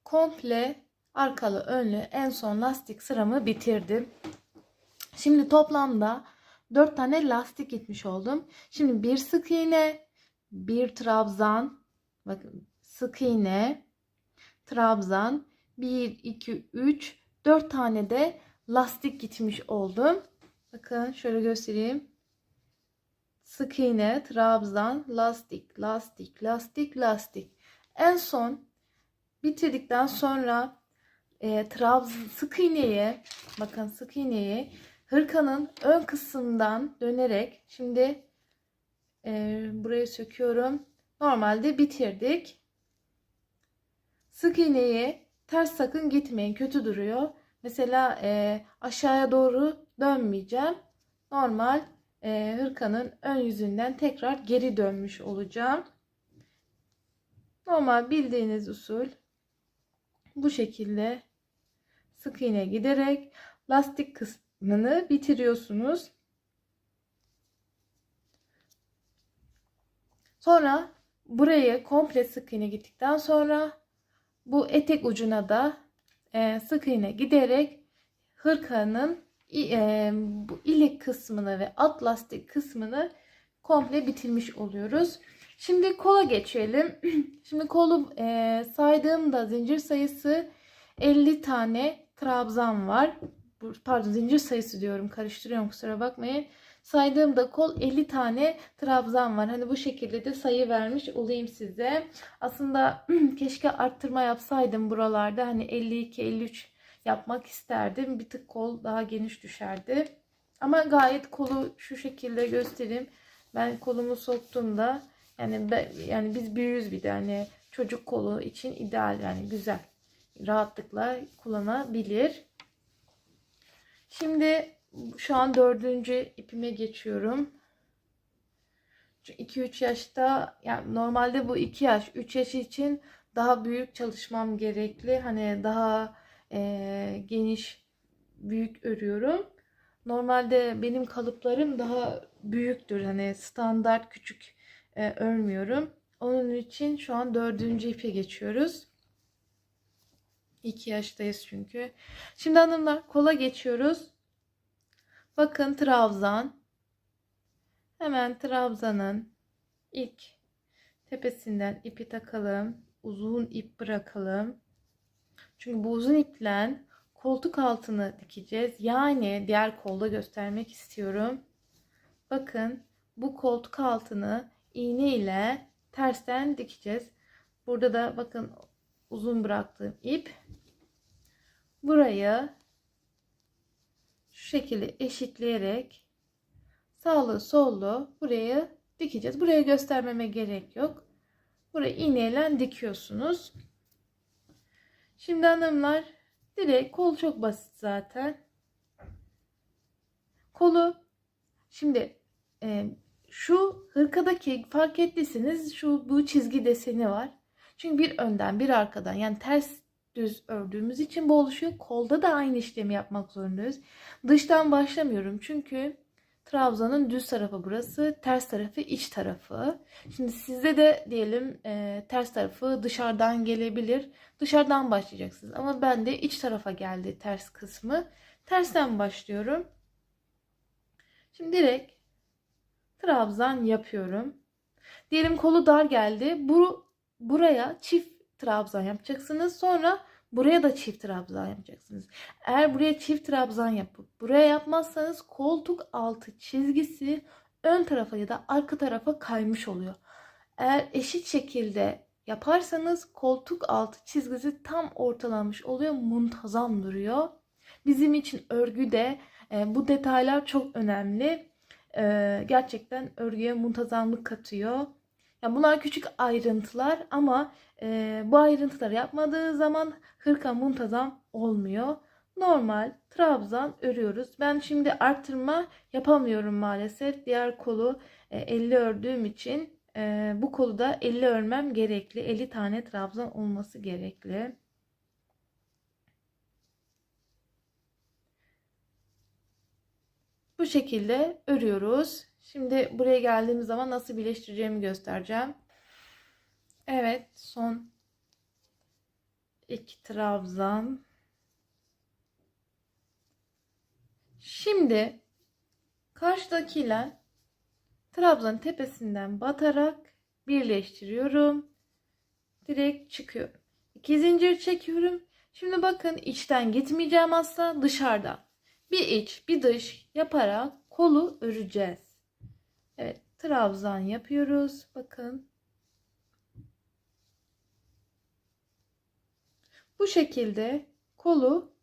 Komple arkalı önlü en son lastik sıramı bitirdim. Şimdi toplamda 4 tane lastik gitmiş oldum. Şimdi bir sık iğne, bir trabzan, bakın sık iğne, trabzan, 1, 2, 3, 4 tane de lastik gitmiş oldum. Bakın şöyle göstereyim. Sık iğne, trabzan, lastik, lastik, lastik, lastik. En son bitirdikten sonra sık iğneyi, bakın sık iğneyi hırkanın ön kısmından dönerek şimdi burayı söküyorum. Normalde bitirdik. Sık iğneyi ters sakın gitmeyin. Kötü duruyor. Mesela aşağıya doğru dönmeyeceğim. Normal hırkanın ön yüzünden tekrar geri dönmüş olacağım. Normal bildiğiniz usul bu şekilde sık iğne giderek lastik kısmını bitiriyorsunuz. Sonra buraya komple sık iğne gittikten sonra bu etek ucuna da sık iğne giderek hırkanın bu ilik kısmını ve alt lastik kısmını komple bitirmiş oluyoruz. Şimdi kola geçelim. Şimdi kolu saydığımda zincir sayısı 50 tane trabzan var. Pardon, zincir sayısı diyorum, karıştırıyorum, kusura bakmayın. Saydığımda kol 50 tane trabzan var. Hani bu şekilde de sayı vermiş olayım size. Aslında keşke arttırma yapsaydım buralarda. Hani 52, 53 yapmak isterdim. Bir tık kol daha geniş düşerdi. Ama gayet kolu şu şekilde göstereyim. Ben kolumu soktuğumda yani biz büyüğüz, bir de hani çocuk kolu için ideal, yani güzel. Rahatlıkla kullanabilir. Şimdi şu an 4. ipime geçiyorum. 2-3 yaşta, yani normalde bu 2 yaş 3 yaş için daha büyük çalışmam gerekli. Hani daha geniş, büyük örüyorum. Normalde benim kalıplarım daha büyüktür. Hani standart küçük örmüyorum. Onun için şu an 4. ipe geçiyoruz. 2 yaştayız çünkü. Şimdi hanımlar, kola geçiyoruz. Bakın, trabzan. Hemen trabzanın ilk tepesinden ipi takalım. Uzun ip bırakalım. Çünkü bu uzun iple koltuk altını dikeceğiz. Yani diğer kolda göstermek istiyorum. Bakın, bu koltuk altını iğne ile tersten dikeceğiz. Burada da bakın uzun bıraktığım ip. Burayı şu şekilde eşitleyerek sağlı sollu buraya dikeceğiz. Buraya göstermeme gerek yok. Burayı iğneyle dikiyorsunuz. Şimdi hanımlar, direkt kol çok basit zaten. Kolu şimdi şu hırkadaki fark ettiyseniz bu çizgi deseni var. Çünkü bir önden bir arkadan, yani ters düz ördüğümüz için bu oluşuyor. Kolda da aynı işlemi yapmak zorundayız. Dıştan başlamıyorum çünkü trabzanın düz tarafı burası, ters tarafı iç tarafı. Şimdi sizde de diyelim ters tarafı dışarıdan gelebilir. Dışarıdan başlayacaksınız ama ben de iç tarafa geldi ters kısmı. Tersten başlıyorum. Şimdi direkt trabzan yapıyorum. Diyelim kolu dar geldi. Buraya çift trabzan yapacaksınız. Sonra buraya da çift trabzan yapacaksınız. Eğer buraya çift trabzan yapıp buraya yapmazsanız koltuk altı çizgisi ön tarafa ya da arka tarafa kaymış oluyor. Eğer eşit şekilde yaparsanız koltuk altı çizgisi tam ortalanmış oluyor. Muntazam duruyor. Bizim için örgüde bu detaylar çok önemli. Gerçekten örgüye muntazamlık katıyor. Yani bunlar küçük ayrıntılar ama bu ayrıntıları yapmadığı zaman hırka muntazam olmuyor. Normal trabzan örüyoruz. Ben şimdi arttırma yapamıyorum maalesef. Diğer kolu 50 ördüğüm için bu kolu da 50 örmem gerekli. 50 tane trabzan olması gerekli. Bu şekilde örüyoruz. Şimdi buraya geldiğimiz zaman nasıl birleştireceğimi göstereceğim. Evet, son 2 trabzan. Şimdi karşıdakiyle trabzanın tepesinden batarak birleştiriyorum. Direkt çıkıyorum. 2 zincir çekiyorum. Şimdi bakın, içten gitmeyeceğim asla, dışarıdan. Bir iç bir dış yaparak kolu öreceğiz. Evet, trabzan yapıyoruz. Bakın. Bu şekilde kolu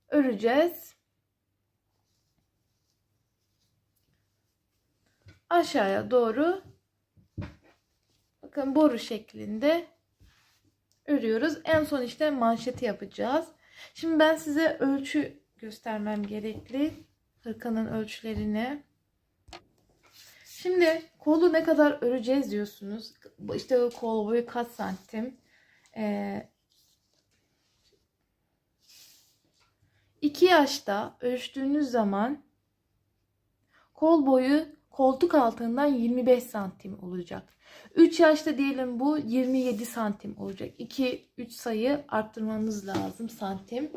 öreceğiz. Aşağıya doğru bakın boru şeklinde örüyoruz. En son işte manşeti yapacağız. Şimdi ben size ölçü göstermem gerekli. Hırkanın ölçülerini. Şimdi kolu ne kadar öreceğiz diyorsunuz. İşte kol boyu kaç santim? 2 yaşta ölçtüğünüz zaman kol boyu koltuk altından 25 santim olacak. 3 yaşta diyelim bu 27 santim olacak. 2-3 sayı arttırmanız lazım santim.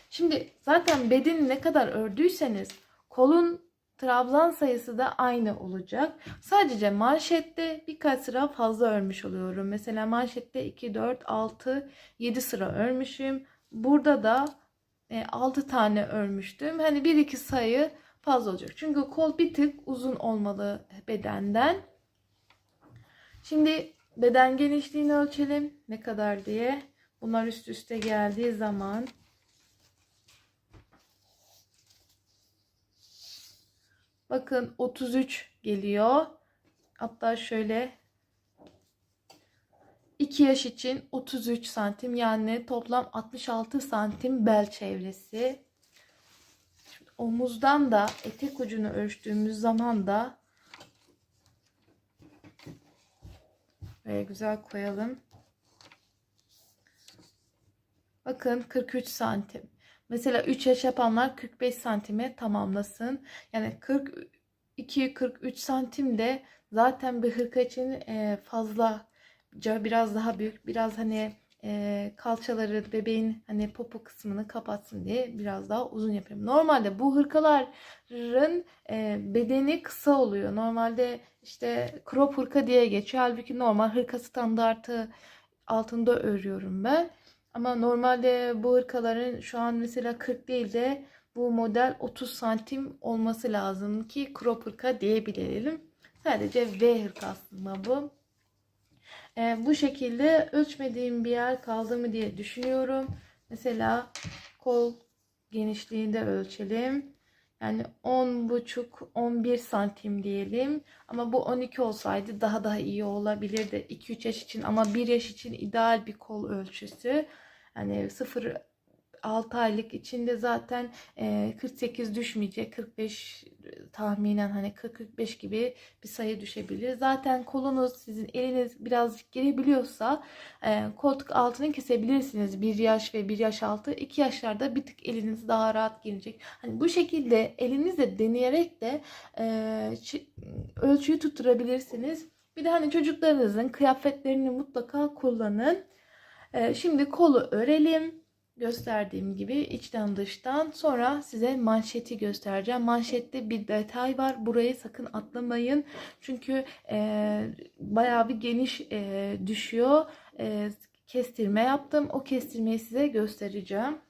Şimdi zaten bedeni ne kadar ördüyseniz kolun trabzan sayısı da aynı olacak. Sadece manşette birkaç sıra fazla örmüş oluyorum. Mesela manşette 2, 4, 6, 7 sıra örmüşüm. Burada da 6 tane örmüştüm. Hani 1-2 sayı fazla olacak. Çünkü kol bir tık uzun olmalı bedenden. Şimdi beden genişliğini ölçelim. Ne kadar diye. Bunlar üst üste geldiği zaman bakın 33 geliyor. Hatta şöyle 2 yaş için 33 santim, yani toplam 66 santim bel çevresi. Şimdi omuzdan da etek ucunu ölçtüğümüz zaman da böyle güzel koyalım. Bakın 43 santim. Mesela 3 yaş yapanlar 45 santime tamamlasın. Yani 42-43 santim de zaten bir hırka için fazla, biraz daha büyük, biraz hani kalçaları, bebeğin hani popo kısmını kapatsın diye biraz daha uzun yapıyorum. Normalde bu hırkaların bedeni kısa oluyor. Normalde işte crop hırka diye geçiyor. Halbuki normal hırka standartı altında örüyorum ben. Ama normalde bu hırkaların şu an mesela 40 değil de bu model 30 santim olması lazım ki crop hırka diyebilelim. Sadece V hırka aslında bu. Bu şekilde ölçmediğim bir yer kaldı mı diye düşünüyorum. Mesela kol genişliğinde ölçelim. Yani 10,5-11 santim diyelim. Ama bu 12 olsaydı daha iyi olabilirdi. 2-3 yaş için, ama 1 yaş için ideal bir kol ölçüsü. Yani 6 aylık içinde zaten 48 düşmeyecek. 45 tahminen, hani 40-45 gibi bir sayı düşebilir. Zaten kolunuz, sizin eliniz birazcık girebiliyorsa koltuk altını kesebilirsiniz. 1 yaş ve 1 yaş altı. 2 yaşlarda bir tık eliniz daha rahat girecek. Hani bu şekilde elinizle deneyerek de ölçüyü tutturabilirsiniz. Bir de hani çocuklarınızın kıyafetlerini mutlaka kullanın. Şimdi kolu örelim. Gösterdiğim gibi içten dıştan, sonra size manşeti göstereceğim. Manşette bir detay var. Burayı sakın atlamayın. Çünkü bayağı bir geniş düşüyor. Kestirme yaptım. O kestirmeyi size göstereceğim.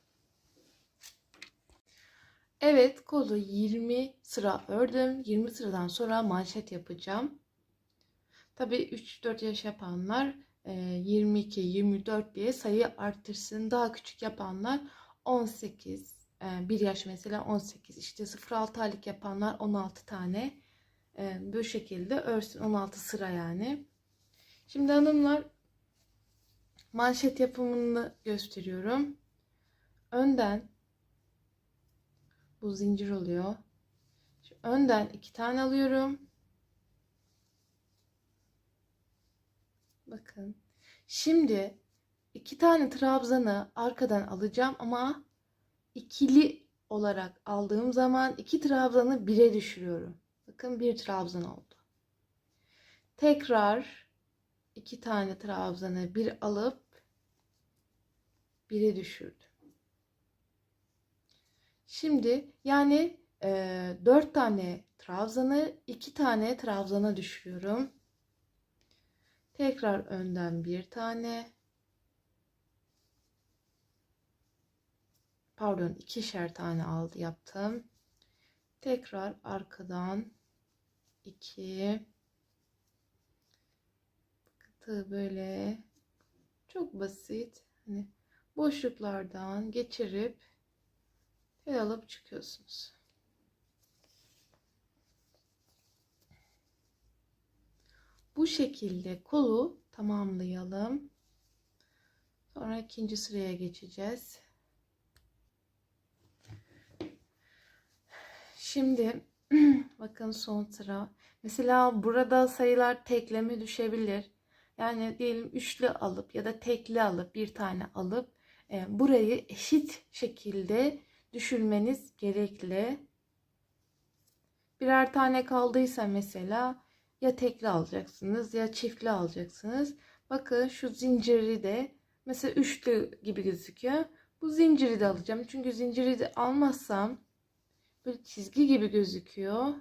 Evet, kolu 20 sıra ördüm. 20 sıradan sonra manşet yapacağım. Tabii 3-4 yaş yapanlar 22, 24 diye sayı arttırsın. Daha küçük yapanlar 18, 1 yaş mesela 18, işte 0-6 aylık yapanlar 16 tane bu şekilde örsün, 16 sıra yani. Şimdi hanımlar, manşet yapımını gösteriyorum. Önden bu zincir oluyor. Şimdi önden 2 tane alıyorum. Bakın. Şimdi 2 tane trabzanı arkadan alacağım ama ikili olarak aldığım zaman 2 trabzanı 1'e düşürüyorum. Bakın 1 trabzan oldu. Tekrar 2 tane trabzanı 1 alıp 1'e düşürdüm. Şimdi yani 4 tane trabzanı 2 tane trabzana düşürüyorum. Tekrar önden 1 tane. Pardon, 2'şer tane yaptım. Tekrar arkadan 2. Tığ böyle çok basit. Hani boşluklardan geçirip tel alıp çıkıyorsunuz. Bu şekilde kolu tamamlayalım. Sonra ikinci sıraya geçeceğiz. Şimdi bakın son sıra. Mesela burada sayılar tekleme düşebilir. Yani diyelim üçlü alıp ya da tekli alıp bir tane alıp burayı eşit şekilde düşürmeniz gerekli. Birer tane kaldıysa mesela ya tekli alacaksınız ya çiftli alacaksınız. Bakın şu zinciri de mesela üçlü gibi gözüküyor. Bu zinciri de alacağım. Çünkü zinciri de almazsam böyle çizgi gibi gözüküyor.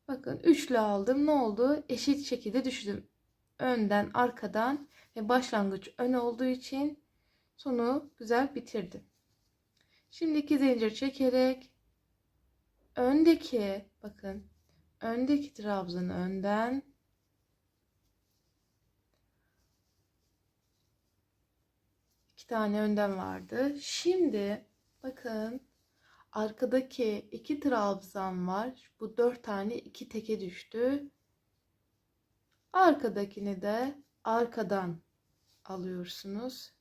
Bakın üçlü aldım. Ne oldu? Eşit şekilde düşürdüm. Önden, arkadan ve başlangıç ön olduğu için sonu güzel bitirdim. Şimdi iki zincir çekerek öndeki, bakın, öndeki trabzanı önden, iki tane önden vardı. Şimdi bakın, arkadaki iki trabzan var. Bu 4 tane iki teke düştü. Arkadakini de arkadan alıyorsunuz.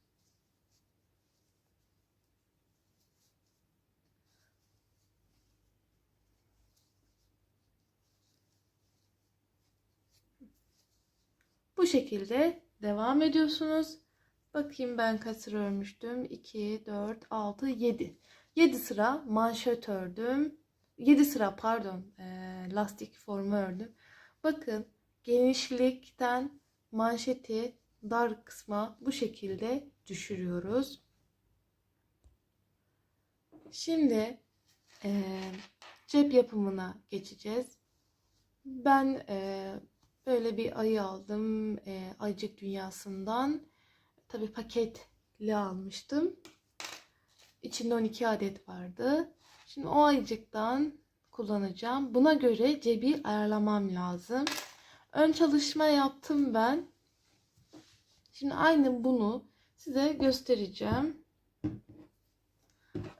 Bu şekilde devam ediyorsunuz. Bakayım ben kaç sıra örmüştüm. 2, 4, 6, 7. 7 sıra manşet ördüm. 7 sıra pardon lastik formu ördüm. Bakın genişlikten manşeti dar kısma bu şekilde düşürüyoruz. Şimdi cep yapımına geçeceğiz. Ben böyle bir ayı aldım Ayıcık Dünyası'ndan. Tabii paketli almıştım. İçinde 12 adet vardı. Şimdi o ayıcıktan kullanacağım. Buna göre cebi ayarlamam lazım. Ön çalışma yaptım ben. Şimdi aynı bunu size göstereceğim.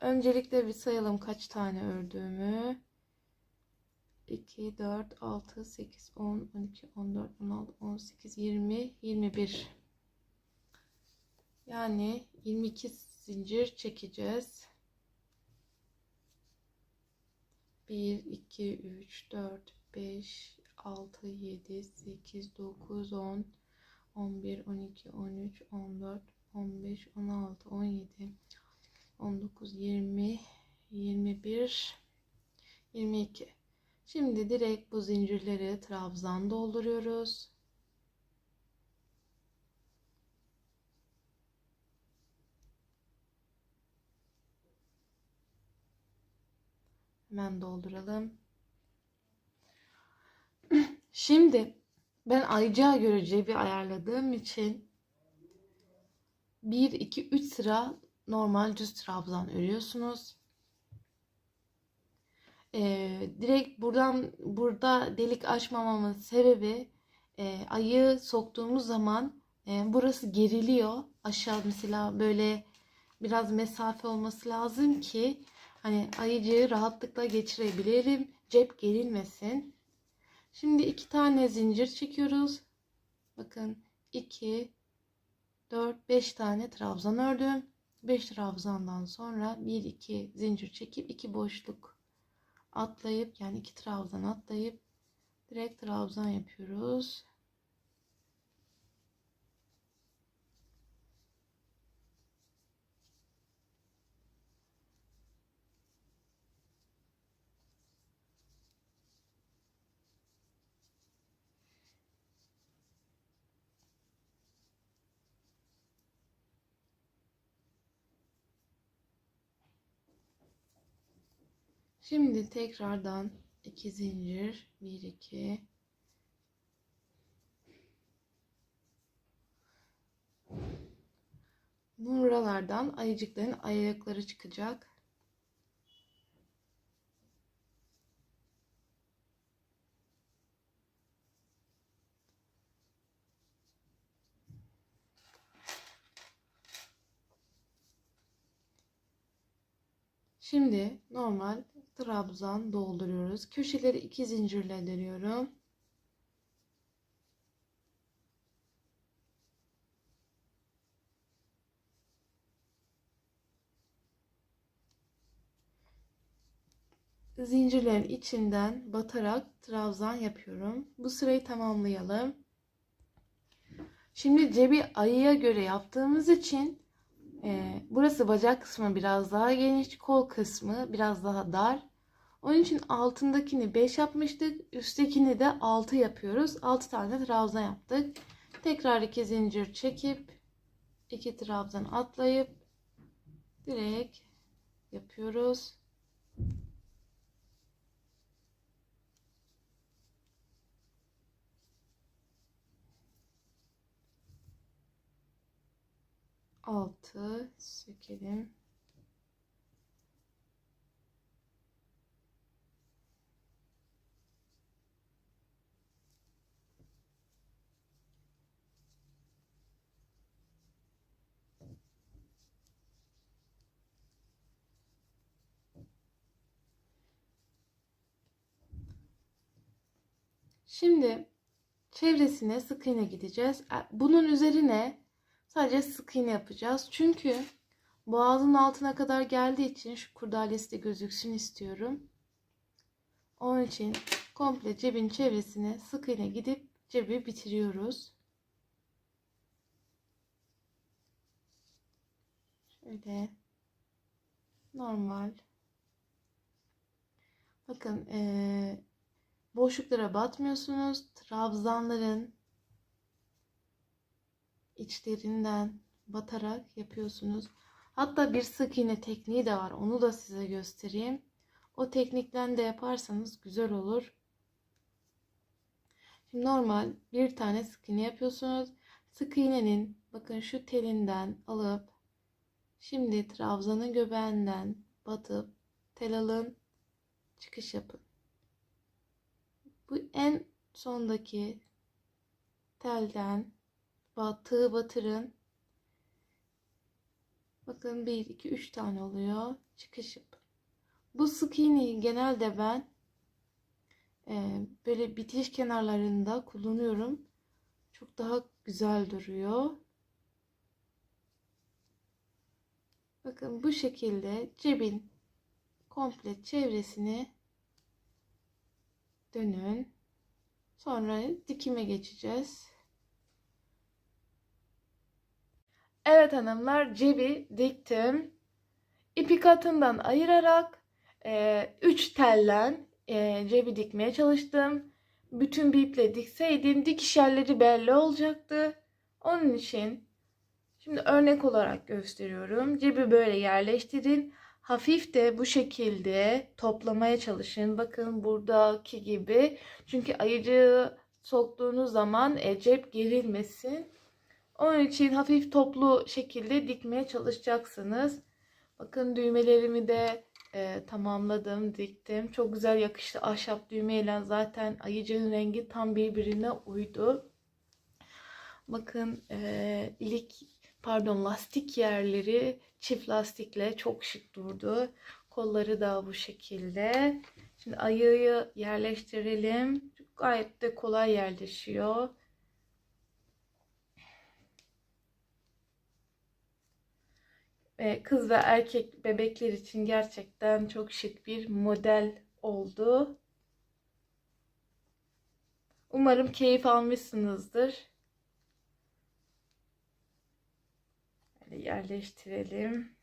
Öncelikle bir sayalım kaç tane ördüğümü. 2, 4, 6, 8, 10, 12, 14, 16, 18, 20, 21. Yani 22 zincir çekeceğiz. 1, 2, 3, 4, 5, 6, 7, 8, 9, 10, 11, 12, 13, 14, 15, 16, 17, 19, 20, 21, 22. Şimdi direkt bu zincirleri trabzan dolduruyoruz. Hemen dolduralım. Şimdi ben ayıcığa göre cebi ayarladığım için 1, 2, 3 sıra normal düz trabzan örüyorsunuz. Direkt burada delik açmamamın sebebi ayı soktuğumuz zaman burası geriliyor. Aşağı mesela böyle biraz mesafe olması lazım ki hani ayıcığı rahatlıkla geçirebilirim. Cep gerilmesin. Şimdi 2 tane zincir çekiyoruz. Bakın 2, 4, 5 tane trabzan ördüm. 5 trabzandan sonra 1, 2 zincir çekip 2 boşluk atlayıp, yani 2 trabzan atlayıp direkt trabzan yapıyoruz. Şimdi tekrardan 2 zincir, 1, 2, buralardan ayıcıkların ayakları çıkacak. Şimdi normal trabzan dolduruyoruz. Köşeleri 2 zincirle dönüyorum. zincirlerin içinden batarak trabzan yapıyorum. Bu sırayı tamamlayalım. Şimdi cebi ayıya göre yaptığımız için burası bacak kısmı biraz daha geniş, kol kısmı biraz daha dar. Onun için altındakini 5 yapmıştık, üsttekini de 6 yapıyoruz. 6 tane trabzan yaptık. Tekrar 2 zincir çekip 2 trabzan atlayıp direkt yapıyoruz. Altı sökelim. Şimdi çevresine sık iğne gideceğiz. Bunun üzerine sadece sık iğne yapacağız. Çünkü boğazın altına kadar geldiği için şu kurdalesi de gözüksün istiyorum. Onun için komple cebin çevresine sık iğne gidip cebi bitiriyoruz. Şöyle normal. Bakın boşluklara batmıyorsunuz. Trabzanların içlerinden batarak yapıyorsunuz. Hatta bir sık iğne tekniği de var. Onu da size göstereyim. O teknikten de yaparsanız güzel olur. Şimdi normal bir tane sık iğne yapıyorsunuz. Sık iğnenin bakın şu telinden alıp şimdi trabzanın göbeğinden batıp tel alın, çıkış yapın. Bu en sondaki telden batığı batırın. Bakın 1, 2, 3 tane oluyor. Çıkış yapın. Bu sık iğneyi genelde ben böyle bitiş kenarlarında kullanıyorum. Çok daha güzel duruyor. Bakın bu şekilde cebin komple çevresini dönün. Sonra dikime geçeceğiz. Evet hanımlar, cebi diktim. İpi katından ayırarak 3 tellen cebi dikmeye çalıştım. Bütün bir iple dikseydim dikiş yerleri belli olacaktı. Onun için şimdi örnek olarak gösteriyorum. Cebi böyle yerleştirin. Hafif de bu şekilde toplamaya çalışın. Bakın buradaki gibi. Çünkü ayıcığı soktuğunuz zaman cep gerilmesin. Onun için hafif toplu şekilde dikmeye çalışacaksınız. Bakın düğmelerimi de tamamladım, diktim. Çok güzel yakıştı. Ahşap düğmeyle zaten ayıcığın rengi tam birbirine uydu. Bakın lastik yerleri çift lastikle çok şık durdu. Kolları da bu şekilde. Şimdi ayıyı yerleştirelim. Gayet de kolay yerleşiyor. Kız ve erkek bebekler için gerçekten çok şık bir model oldu. Umarım keyif almışsınızdır. Böyle yerleştirelim.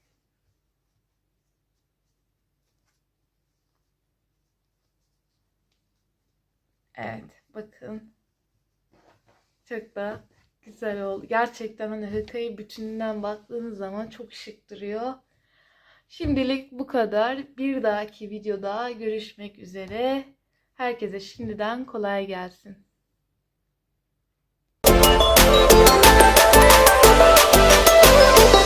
Evet, bakın. Çok da güzel oldu. Gerçekten hani hırkayı bütününden baktığınız zaman çok şık duruyor. Şimdilik bu kadar. Bir dahaki videoda görüşmek üzere. Herkese şimdiden kolay gelsin.